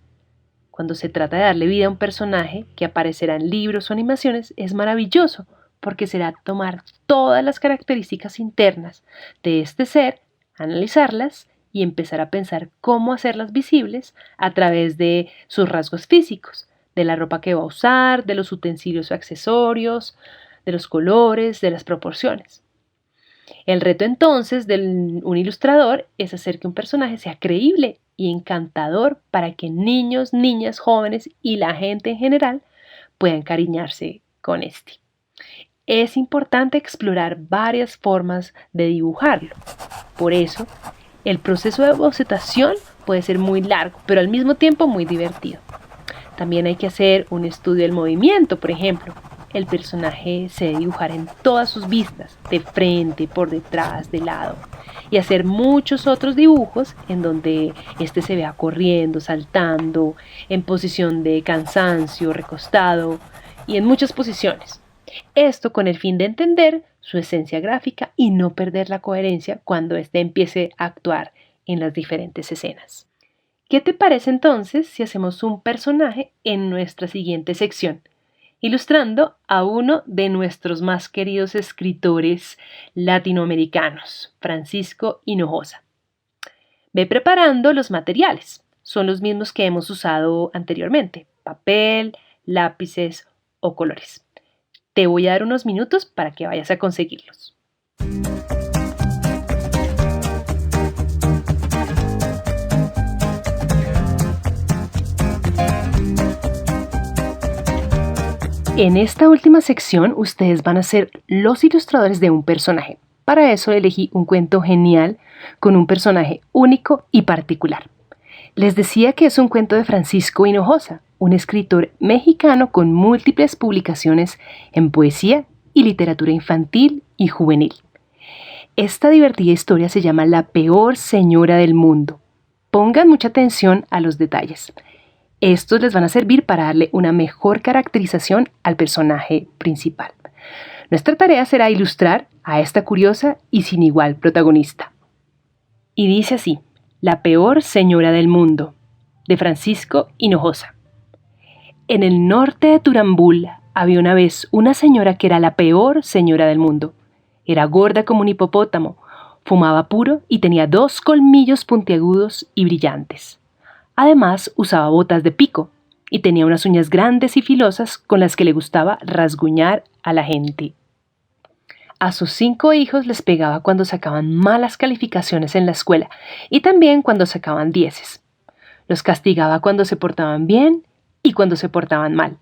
cuando se trata de darle vida a un personaje que aparecerá en libros o animaciones, es maravilloso, porque será tomar todas las características internas de este ser, analizarlas y empezar a pensar cómo hacerlas visibles a través de sus rasgos físicos, de la ropa que va a usar, de los utensilios o accesorios, de los colores, de las proporciones. El reto entonces de un ilustrador es hacer que un personaje sea creíble y encantador para que niños, niñas, jóvenes y la gente en general puedan encariñarse con este. Es importante explorar varias formas de dibujarlo. Por eso, el proceso de bocetación puede ser muy largo, pero al mismo tiempo muy divertido. También hay que hacer un estudio del movimiento, por ejemplo. El personaje se debe dibujar en todas sus vistas, de frente, por detrás, de lado, y hacer muchos otros dibujos en donde éste se vea corriendo, saltando, en posición de cansancio, recostado y en muchas posiciones. Esto con el fin de entender su esencia gráfica y no perder la coherencia cuando éste empiece a actuar en las diferentes escenas. ¿Qué te parece entonces si hacemos un personaje en nuestra siguiente sección? Ilustrando a uno de nuestros más queridos escritores latinoamericanos, Francisco Hinojosa. Ve preparando los materiales, son los mismos que hemos usado anteriormente, papel, lápices o colores. Te voy a dar unos minutos para que vayas a conseguirlos. En esta última sección, ustedes van a ser los ilustradores de un personaje. Para eso elegí un cuento genial con un personaje único y particular. Les decía que es un cuento de Francisco Hinojosa, un escritor mexicano con múltiples publicaciones en poesía y literatura infantil y juvenil. Esta divertida historia se llama La peor señora del mundo. Pongan mucha atención a los detalles. Estos les van a servir para darle una mejor caracterización al personaje principal. Nuestra tarea será ilustrar a esta curiosa y sin igual protagonista. Y dice así: La peor señora del mundo, de Francisco Hinojosa. En el norte de Turambul había una vez una señora que era la peor señora del mundo. Era gorda como un hipopótamo, fumaba puro y tenía 2 colmillos puntiagudos y brillantes. Además, usaba botas de pico y tenía unas uñas grandes y filosas con las que le gustaba rasguñar a la gente. A sus 5 hijos les pegaba cuando sacaban malas calificaciones en la escuela y también cuando sacaban 10. Los castigaba cuando se portaban bien y cuando se portaban mal.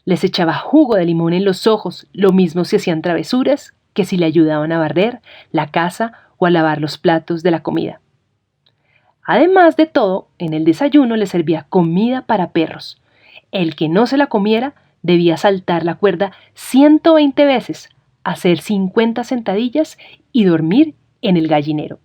Les echaba jugo de limón en los ojos, lo mismo si hacían travesuras que si le ayudaban a barrer la casa o a lavar los platos de la comida. Además de todo, en el desayuno le servía comida para perros. El que no se la comiera debía saltar la cuerda 120 veces, hacer 50 sentadillas y dormir en el gallinero.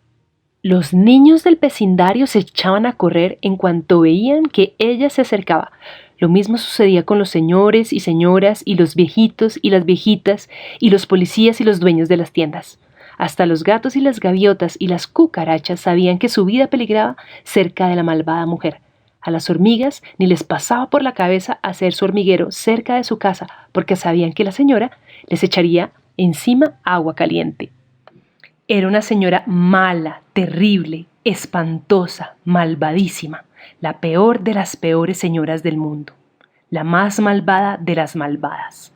Los niños del vecindario se echaban a correr en cuanto veían que ella se acercaba. Lo mismo sucedía con los señores y señoras y los viejitos y las viejitas y los policías y los dueños de las tiendas. Hasta los gatos y las gaviotas y las cucarachas sabían que su vida peligraba cerca de la malvada mujer. A las hormigas ni les pasaba por la cabeza hacer su hormiguero cerca de su casa porque sabían que la señora les echaría encima agua caliente. Era una señora mala, terrible, espantosa, malvadísima, la peor de las peores señoras del mundo, la más malvada de las malvadas.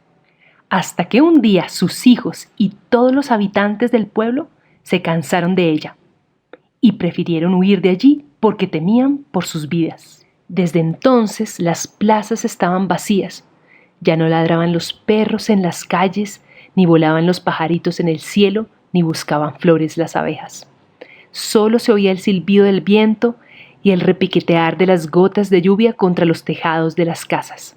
Hasta que un día sus hijos y todos los habitantes del pueblo se cansaron de ella y prefirieron huir de allí porque temían por sus vidas. Desde entonces las plazas estaban vacías, ya no ladraban los perros en las calles, ni volaban los pajaritos en el cielo, ni buscaban flores las abejas. Solo se oía el silbido del viento y el repiquetear de las gotas de lluvia contra los tejados de las casas.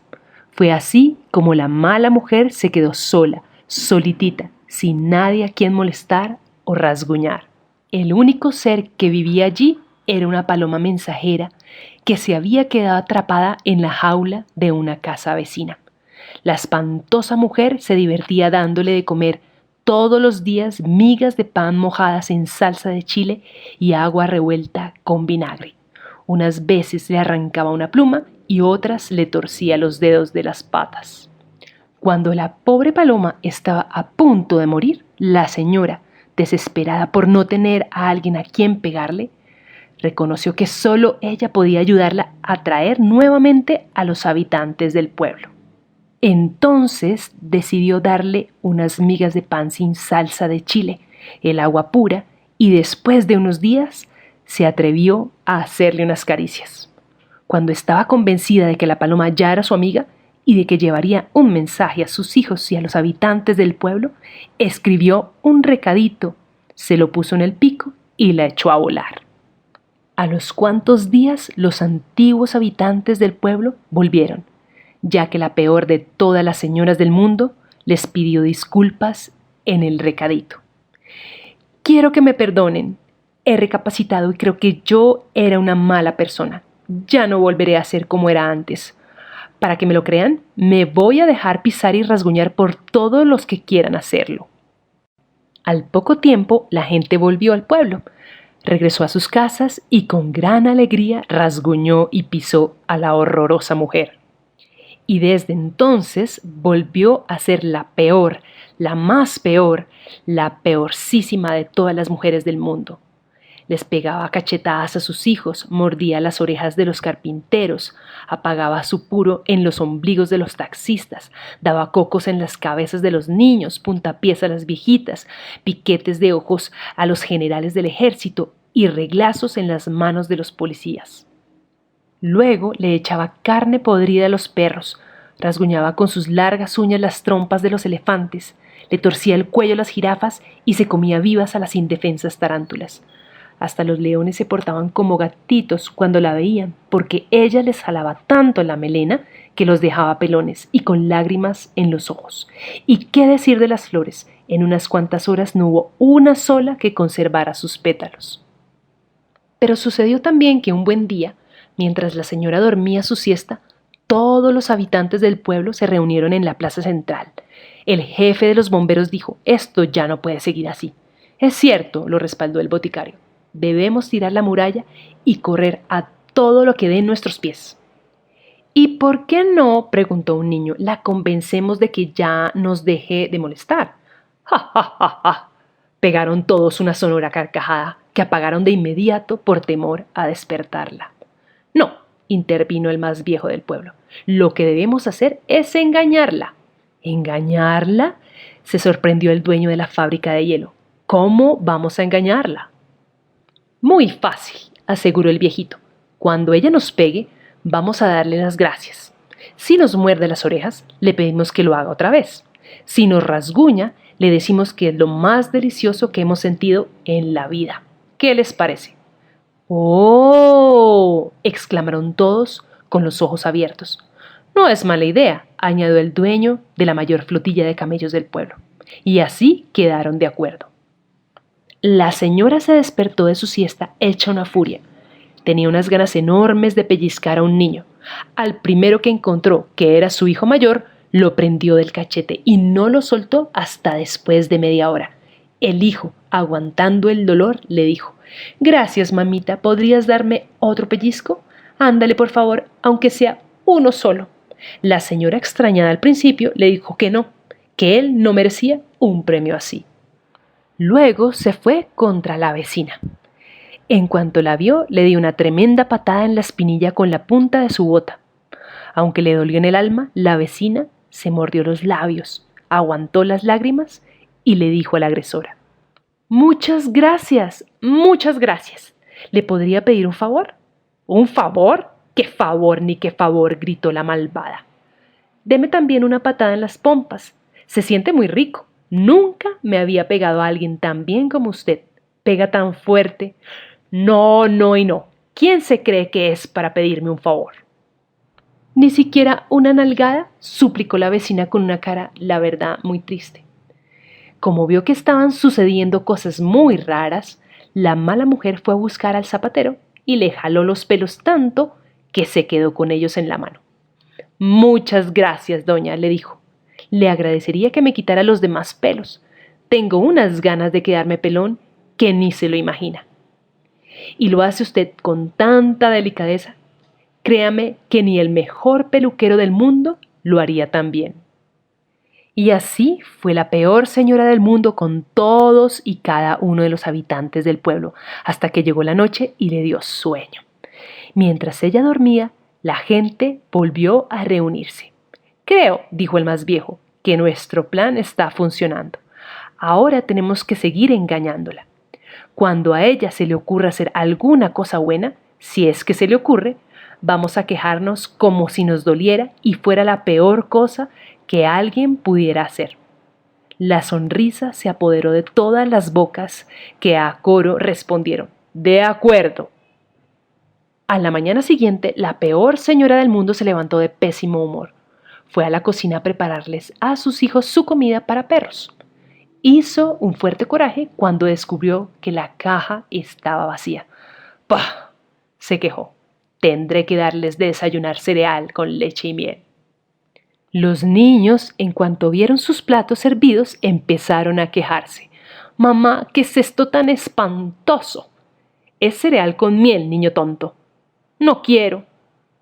Fue así como la mala mujer se quedó sola, solitita, sin nadie a quien molestar o rasguñar. El único ser que vivía allí era una paloma mensajera que se había quedado atrapada en la jaula de una casa vecina. La espantosa mujer se divertía dándole de comer todos los días migas de pan mojadas en salsa de chile y agua revuelta con vinagre. Unas veces le arrancaba una pluma y otras le torcía los dedos de las patas. Cuando la pobre paloma estaba a punto de morir, la señora, desesperada por no tener a alguien a quien pegarle, reconoció que solo ella podía ayudarla a traer nuevamente a los habitantes del pueblo. Entonces decidió darle unas migas de pan sin salsa de chile, el agua pura, y después de unos días se atrevió a hacerle unas caricias. Cuando estaba convencida de que la paloma ya era su amiga y de que llevaría un mensaje a sus hijos y a los habitantes del pueblo, escribió un recadito, se lo puso en el pico y la echó a volar. A los cuantos días los antiguos habitantes del pueblo volvieron, ya que la peor de todas las señoras del mundo les pidió disculpas en el recadito. Quiero que me perdonen. He recapacitado y creo que yo era una mala persona. Ya no volveré a ser como era antes. Para que me lo crean, me voy a dejar pisar y rasguñar por todos los que quieran hacerlo. Al poco tiempo, la gente volvió al pueblo. Regresó a sus casas y con gran alegría rasguñó y pisó a la horrorosa mujer. Y desde entonces volvió a ser la peor, la más peor, la peorcísima de todas las mujeres del mundo. Les pegaba cachetadas a sus hijos, mordía las orejas de los carpinteros, apagaba su puro en los ombligos de los taxistas, daba cocos en las cabezas de los niños, puntapiés a las viejitas, piquetes de ojos a los generales del ejército y reglazos en las manos de los policías. Luego le echaba carne podrida a los perros, rasguñaba con sus largas uñas las trompas de los elefantes, le torcía el cuello a las jirafas y se comía vivas a las indefensas tarántulas. Hasta los leones se portaban como gatitos cuando la veían, porque ella les jalaba tanto la melena que los dejaba pelones y con lágrimas en los ojos. ¿Y qué decir de las flores? En unas cuantas horas no hubo una sola que conservara sus pétalos. Pero sucedió también que un buen día Mientras la señora dormía su siesta, todos los habitantes del pueblo se reunieron en la plaza central. El jefe de los bomberos dijo: «Esto ya no puede seguir así». «Es cierto», lo respaldó el boticario. «Debemos tirar la muralla y correr a todo lo que dé en nuestros pies». «¿Y por qué no?», preguntó un niño, «la convencemos de que ya nos deje de molestar». «Ja, ja, ja, ja», pegaron todos una sonora carcajada que apagaron de inmediato por temor a despertarla. «No», intervino el más viejo del pueblo, «lo que debemos hacer es engañarla». «¿Engañarla?», se sorprendió el dueño de la fábrica de hielo. «¿Cómo vamos a engañarla?». «Muy fácil», aseguró el viejito. «Cuando ella nos pegue, vamos a darle las gracias. Si nos muerde las orejas, le pedimos que lo haga otra vez. Si nos rasguña, le decimos que es lo más delicioso que hemos sentido en la vida. ¿Qué les parece?». «¡Oh!», exclamaron todos con los ojos abiertos. «No es mala idea», añadió el dueño de la mayor flotilla de camellos del pueblo. Y así quedaron de acuerdo. La señora se despertó de su siesta hecha una furia. Tenía unas ganas enormes de pellizcar a un niño. Al primero que encontró, que era su hijo mayor, lo prendió del cachete y no lo soltó hasta después de media hora. El hijo, aguantando el dolor, le dijo: «Gracias, mamita, ¿podrías darme otro pellizco? Ándale, por favor, aunque sea uno solo». La señora, extrañada al principio, le dijo que no, que él no merecía un premio así. Luego se fue contra la vecina. En cuanto la vio, le dio una tremenda patada en la espinilla con la punta de su bota. Aunque le dolió en el alma, la vecina se mordió los labios, aguantó las lágrimas y le dijo a la agresora: «Muchas gracias, muchas gracias. ¿Le podría pedir un favor?». «¿Un favor? ¡Qué favor ni qué favor!», gritó la malvada. «Deme también una patada en las pompas. Se siente muy rico. Nunca me había pegado a alguien tan bien como usted. Pega tan fuerte». «No, no y no. ¿Quién se cree que es para pedirme un favor?». «¿Ni siquiera una nalgada?», suplicó la vecina con una cara, la verdad, muy triste. Como vio que estaban sucediendo cosas muy raras, la mala mujer fue a buscar al zapatero y le jaló los pelos tanto que se quedó con ellos en la mano. «Muchas gracias, doña», le dijo. «Le agradecería que me quitara los demás pelos. Tengo unas ganas de quedarme pelón que ni se lo imagina. Y lo hace usted con tanta delicadeza. Créame que ni el mejor peluquero del mundo lo haría tan bien». Y así fue la peor señora del mundo con todos y cada uno de los habitantes del pueblo, hasta que llegó la noche y le dio sueño. Mientras ella dormía, la gente volvió a reunirse. «Creo», dijo el más viejo, «que nuestro plan está funcionando. Ahora tenemos que seguir engañándola. Cuando a ella se le ocurra hacer alguna cosa buena, si es que se le ocurre, vamos a quejarnos como si nos doliera y fuera la peor cosa que alguien pudiera hacer». La sonrisa se apoderó de todas las bocas que a coro respondieron: «De acuerdo». A la mañana siguiente, la peor señora del mundo se levantó de pésimo humor. Fue a la cocina a prepararles a sus hijos su comida para perros. Hizo un fuerte coraje cuando descubrió que la caja estaba vacía. «¡Pah!», se quejó. «Tendré que darles de desayunar cereal con leche y miel». Los niños, en cuanto vieron sus platos servidos, empezaron a quejarse. «Mamá, ¿qué es esto tan espantoso?». «Es cereal con miel, niño tonto». «No quiero».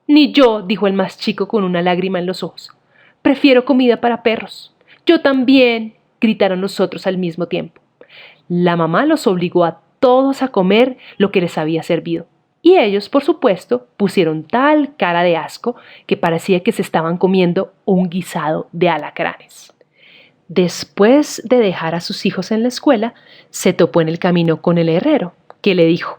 «Ni yo», dijo el más chico con una lágrima en los ojos. «Prefiero comida para perros». «Yo también», gritaron los otros al mismo tiempo. La mamá los obligó a todos a comer lo que les había servido. Y ellos, por supuesto, pusieron tal cara de asco que parecía que se estaban comiendo un guisado de alacranes. Después de dejar a sus hijos en la escuela, se topó en el camino con el herrero, que le dijo: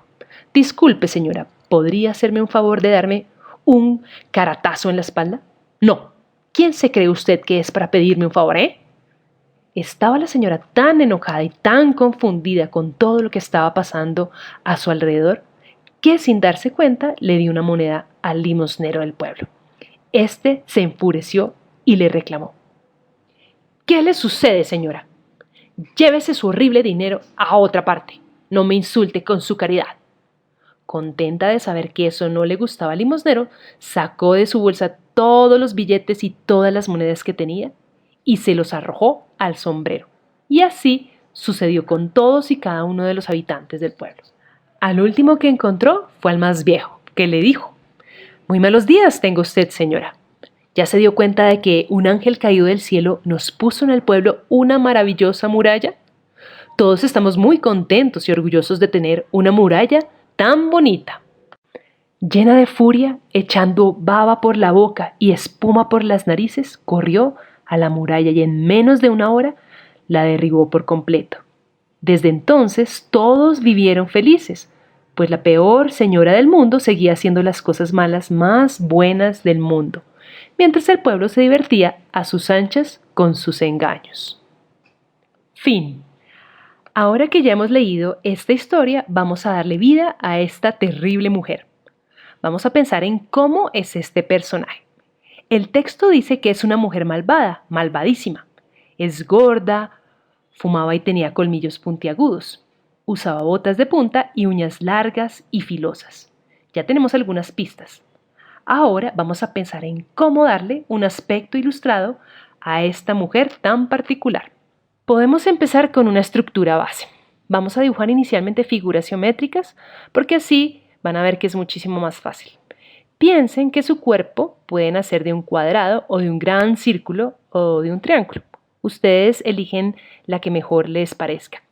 «Disculpe, señora, ¿podría hacerme un favor de darme un caratazo en la espalda?». «No. ¿Quién se cree usted que es para pedirme un favor, eh?». Estaba la señora tan enojada y tan confundida con todo lo que estaba pasando a su alrededor que, sin darse cuenta, le dio una moneda al limosnero del pueblo. Este se enfureció y le reclamó: «¿Qué le sucede, señora? Llévese su horrible dinero a otra parte. No me insulte con su caridad». contenta de saber que eso no le gustaba al limosnero, sacó de su bolsa todos los billetes y todas las monedas que tenía y se los arrojó al sombrero. Y así sucedió con todos y cada uno de los habitantes del pueblo. Al último que encontró fue al más viejo, que le dijo: «Muy malos días tenga usted, señora. ¿Ya se dio cuenta de que un ángel caído del cielo nos puso en el pueblo una maravillosa muralla? Todos estamos muy contentos y orgullosos de tener una muralla tan bonita». Llena de furia, echando baba por la boca y espuma por las narices, corrió a la muralla y en menos de una hora la derribó por completo. Desde entonces todos vivieron felices, pues la peor señora del mundo seguía haciendo las cosas malas más buenas del mundo, mientras el pueblo se divertía a sus anchas con sus engaños. Fin. Ahora que ya hemos leído esta historia, vamos a darle vida a esta terrible mujer. Vamos a pensar en cómo es este personaje. El texto dice que es una mujer malvada, malvadísima. Es gorda, fumaba y tenía colmillos puntiagudos. Usaba botas de punta y uñas largas y filosas. Ya tenemos algunas pistas. Ahora vamos a pensar en cómo darle un aspecto ilustrado a esta mujer tan particular. Podemos empezar con una estructura base. Vamos a dibujar inicialmente figuras geométricas porque así van a ver que es muchísimo más fácil. Piensen que su cuerpo puede nacer de un cuadrado o de un gran círculo o de un triángulo. Ustedes eligen la que mejor les parezca.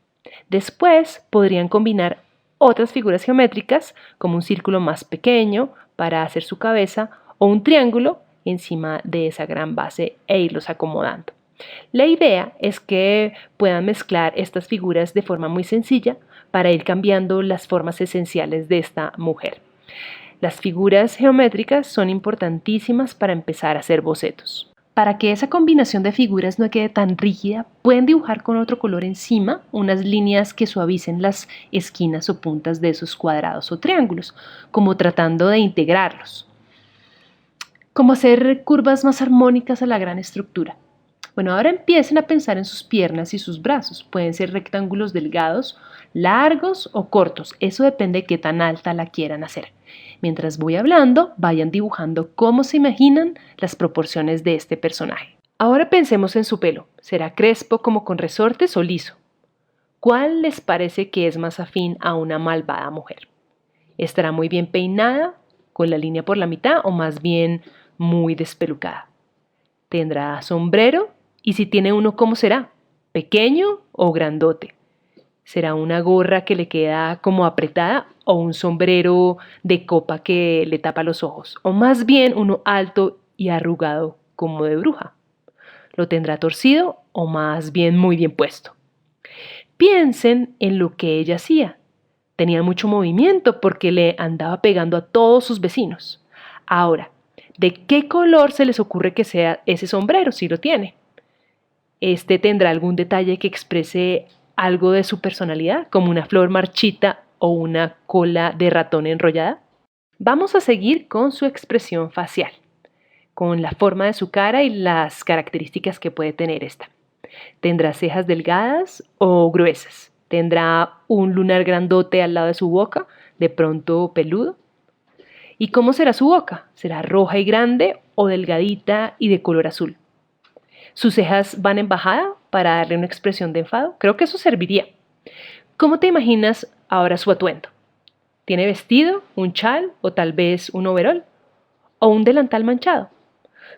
Después podrían combinar otras figuras geométricas como un círculo más pequeño para hacer su cabeza o un triángulo encima de esa gran base e irlos acomodando. La idea es que puedan mezclar estas figuras de forma muy sencilla para ir cambiando las formas esenciales de esta mujer. Las figuras geométricas son importantísimas para empezar a hacer bocetos. Para que esa combinación de figuras no quede tan rígida, pueden dibujar con otro color encima unas líneas que suavicen las esquinas o puntas de esos cuadrados o triángulos, como tratando de integrarlos. Como hacer curvas más armónicas a la gran estructura. Bueno, ahora empiecen a pensar en sus piernas y sus brazos. Pueden ser rectángulos delgados, largos o cortos. Eso depende de qué tan alta la quieran hacer. Mientras voy hablando, vayan dibujando cómo se imaginan las proporciones de este personaje. Ahora pensemos en su pelo. ¿Será crespo como con resortes o liso? ¿Cuál les parece que es más afín a una malvada mujer? ¿Estará muy bien peinada, con la línea por la mitad o más bien muy despelucada? ¿Tendrá sombrero? Y si tiene uno, ¿cómo será? ¿Pequeño o grandote? ¿Será una gorra que le queda como apretada o un sombrero de copa que le tapa los ojos? ¿O más bien uno alto y arrugado como de bruja? ¿Lo tendrá torcido o más bien muy bien puesto? Piensen en lo que ella hacía. Tenía mucho movimiento porque le andaba pegando a todos sus vecinos. Ahora, ¿de qué color se les ocurre que sea ese sombrero si lo tiene? ¿Este tendrá algún detalle que exprese algo de su personalidad, como una flor marchita o una cola de ratón enrollada? Vamos a seguir con su expresión facial, con la forma de su cara y las características que puede tener esta. ¿Tendrá cejas delgadas o gruesas? ¿Tendrá un lunar grandote al lado de su boca, de pronto peludo? ¿Y cómo será su boca? ¿Será roja y grande o delgadita y de color azul? ¿Sus cejas van en bajada para darle una expresión de enfado? Creo que eso serviría. ¿Cómo te imaginas ahora su atuendo? ¿Tiene vestido, un chal o tal vez un overol? ¿O un delantal manchado?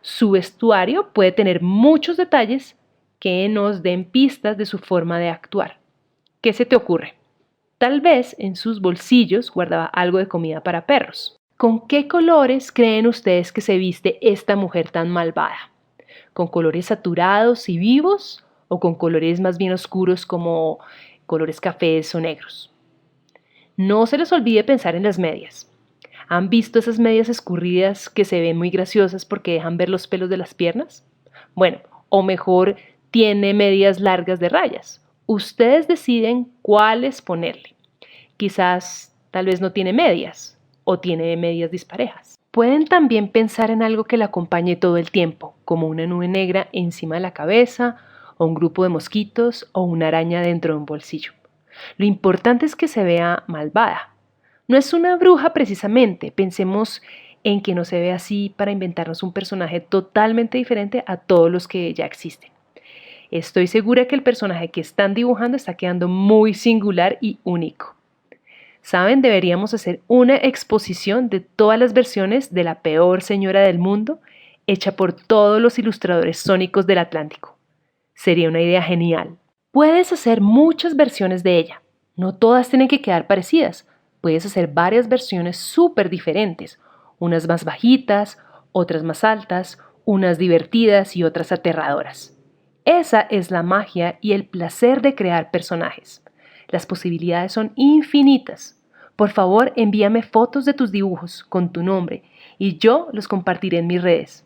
Su vestuario puede tener muchos detalles que nos den pistas de su forma de actuar. ¿Qué se te ocurre? Tal vez en sus bolsillos guardaba algo de comida para perros. ¿Con qué colores creen ustedes que se viste esta mujer tan malvada? ¿Con colores saturados y vivos o con colores más bien oscuros como colores cafés o negros? No se les olvide pensar en las medias. ¿Han visto esas medias escurridas que se ven muy graciosas porque dejan ver los pelos de las piernas? Bueno, o mejor, tiene medias largas de rayas. Ustedes deciden cuáles ponerle. Quizás, tal vez no tiene medias o tiene medias disparejas. Pueden también pensar en algo que la acompañe todo el tiempo, como una nube negra encima de la cabeza, o un grupo de mosquitos, o una araña dentro de un bolsillo. Lo importante es que se vea malvada. No es una bruja precisamente, pensemos en que no se ve así para inventarnos un personaje totalmente diferente a todos los que ya existen. Estoy segura que el personaje que están dibujando está quedando muy singular y único. ¿Saben? Deberíamos hacer una exposición de todas las versiones de la peor señora del mundo, hecha por todos los ilustradores sónicos del Atlántico. Sería una idea genial. Puedes hacer muchas versiones de ella. No todas tienen que quedar parecidas. Puedes hacer varias versiones súper diferentes. Unas más bajitas, otras más altas, unas divertidas y otras aterradoras. Esa es la magia y el placer de crear personajes. Las posibilidades son infinitas. Por favor, envíame fotos de tus dibujos con tu nombre y yo los compartiré en mis redes.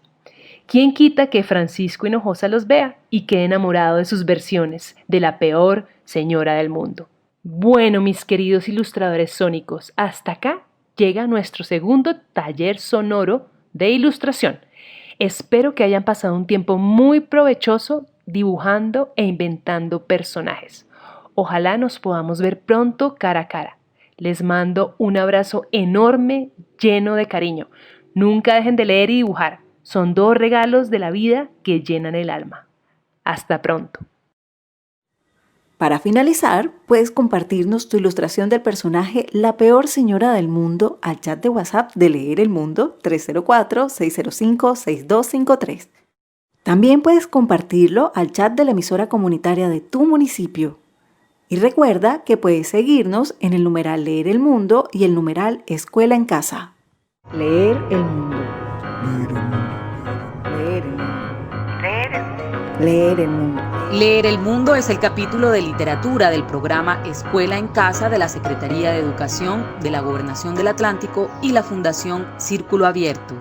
¿Quién quita que Francisco Hinojosa los vea y quede enamorado de sus versiones de la peor señora del mundo? Bueno, mis queridos ilustradores sónicos, hasta acá llega nuestro segundo taller sonoro de ilustración. Espero que hayan pasado un tiempo muy provechoso dibujando e inventando personajes. Ojalá nos podamos ver pronto cara a cara. Les mando un abrazo enorme, lleno de cariño. Nunca dejen de leer y dibujar. Son 2 regalos de la vida que llenan el alma. Hasta pronto. Para finalizar, puedes compartirnos tu ilustración del personaje La Peor Señora del Mundo al chat de WhatsApp de Leer el Mundo 304-605-6253. También puedes compartirlo al chat de la emisora comunitaria de tu municipio. Y recuerda que puedes seguirnos en el numeral Leer el Mundo y el numeral Escuela en Casa. Leer el Mundo. Leer el Mundo. Leer el Mundo. Leer el Mundo. Leer el Mundo es el capítulo de literatura del programa Escuela en Casa de la Secretaría de Educación de la Gobernación del Atlántico y la Fundación Círculo Abierto.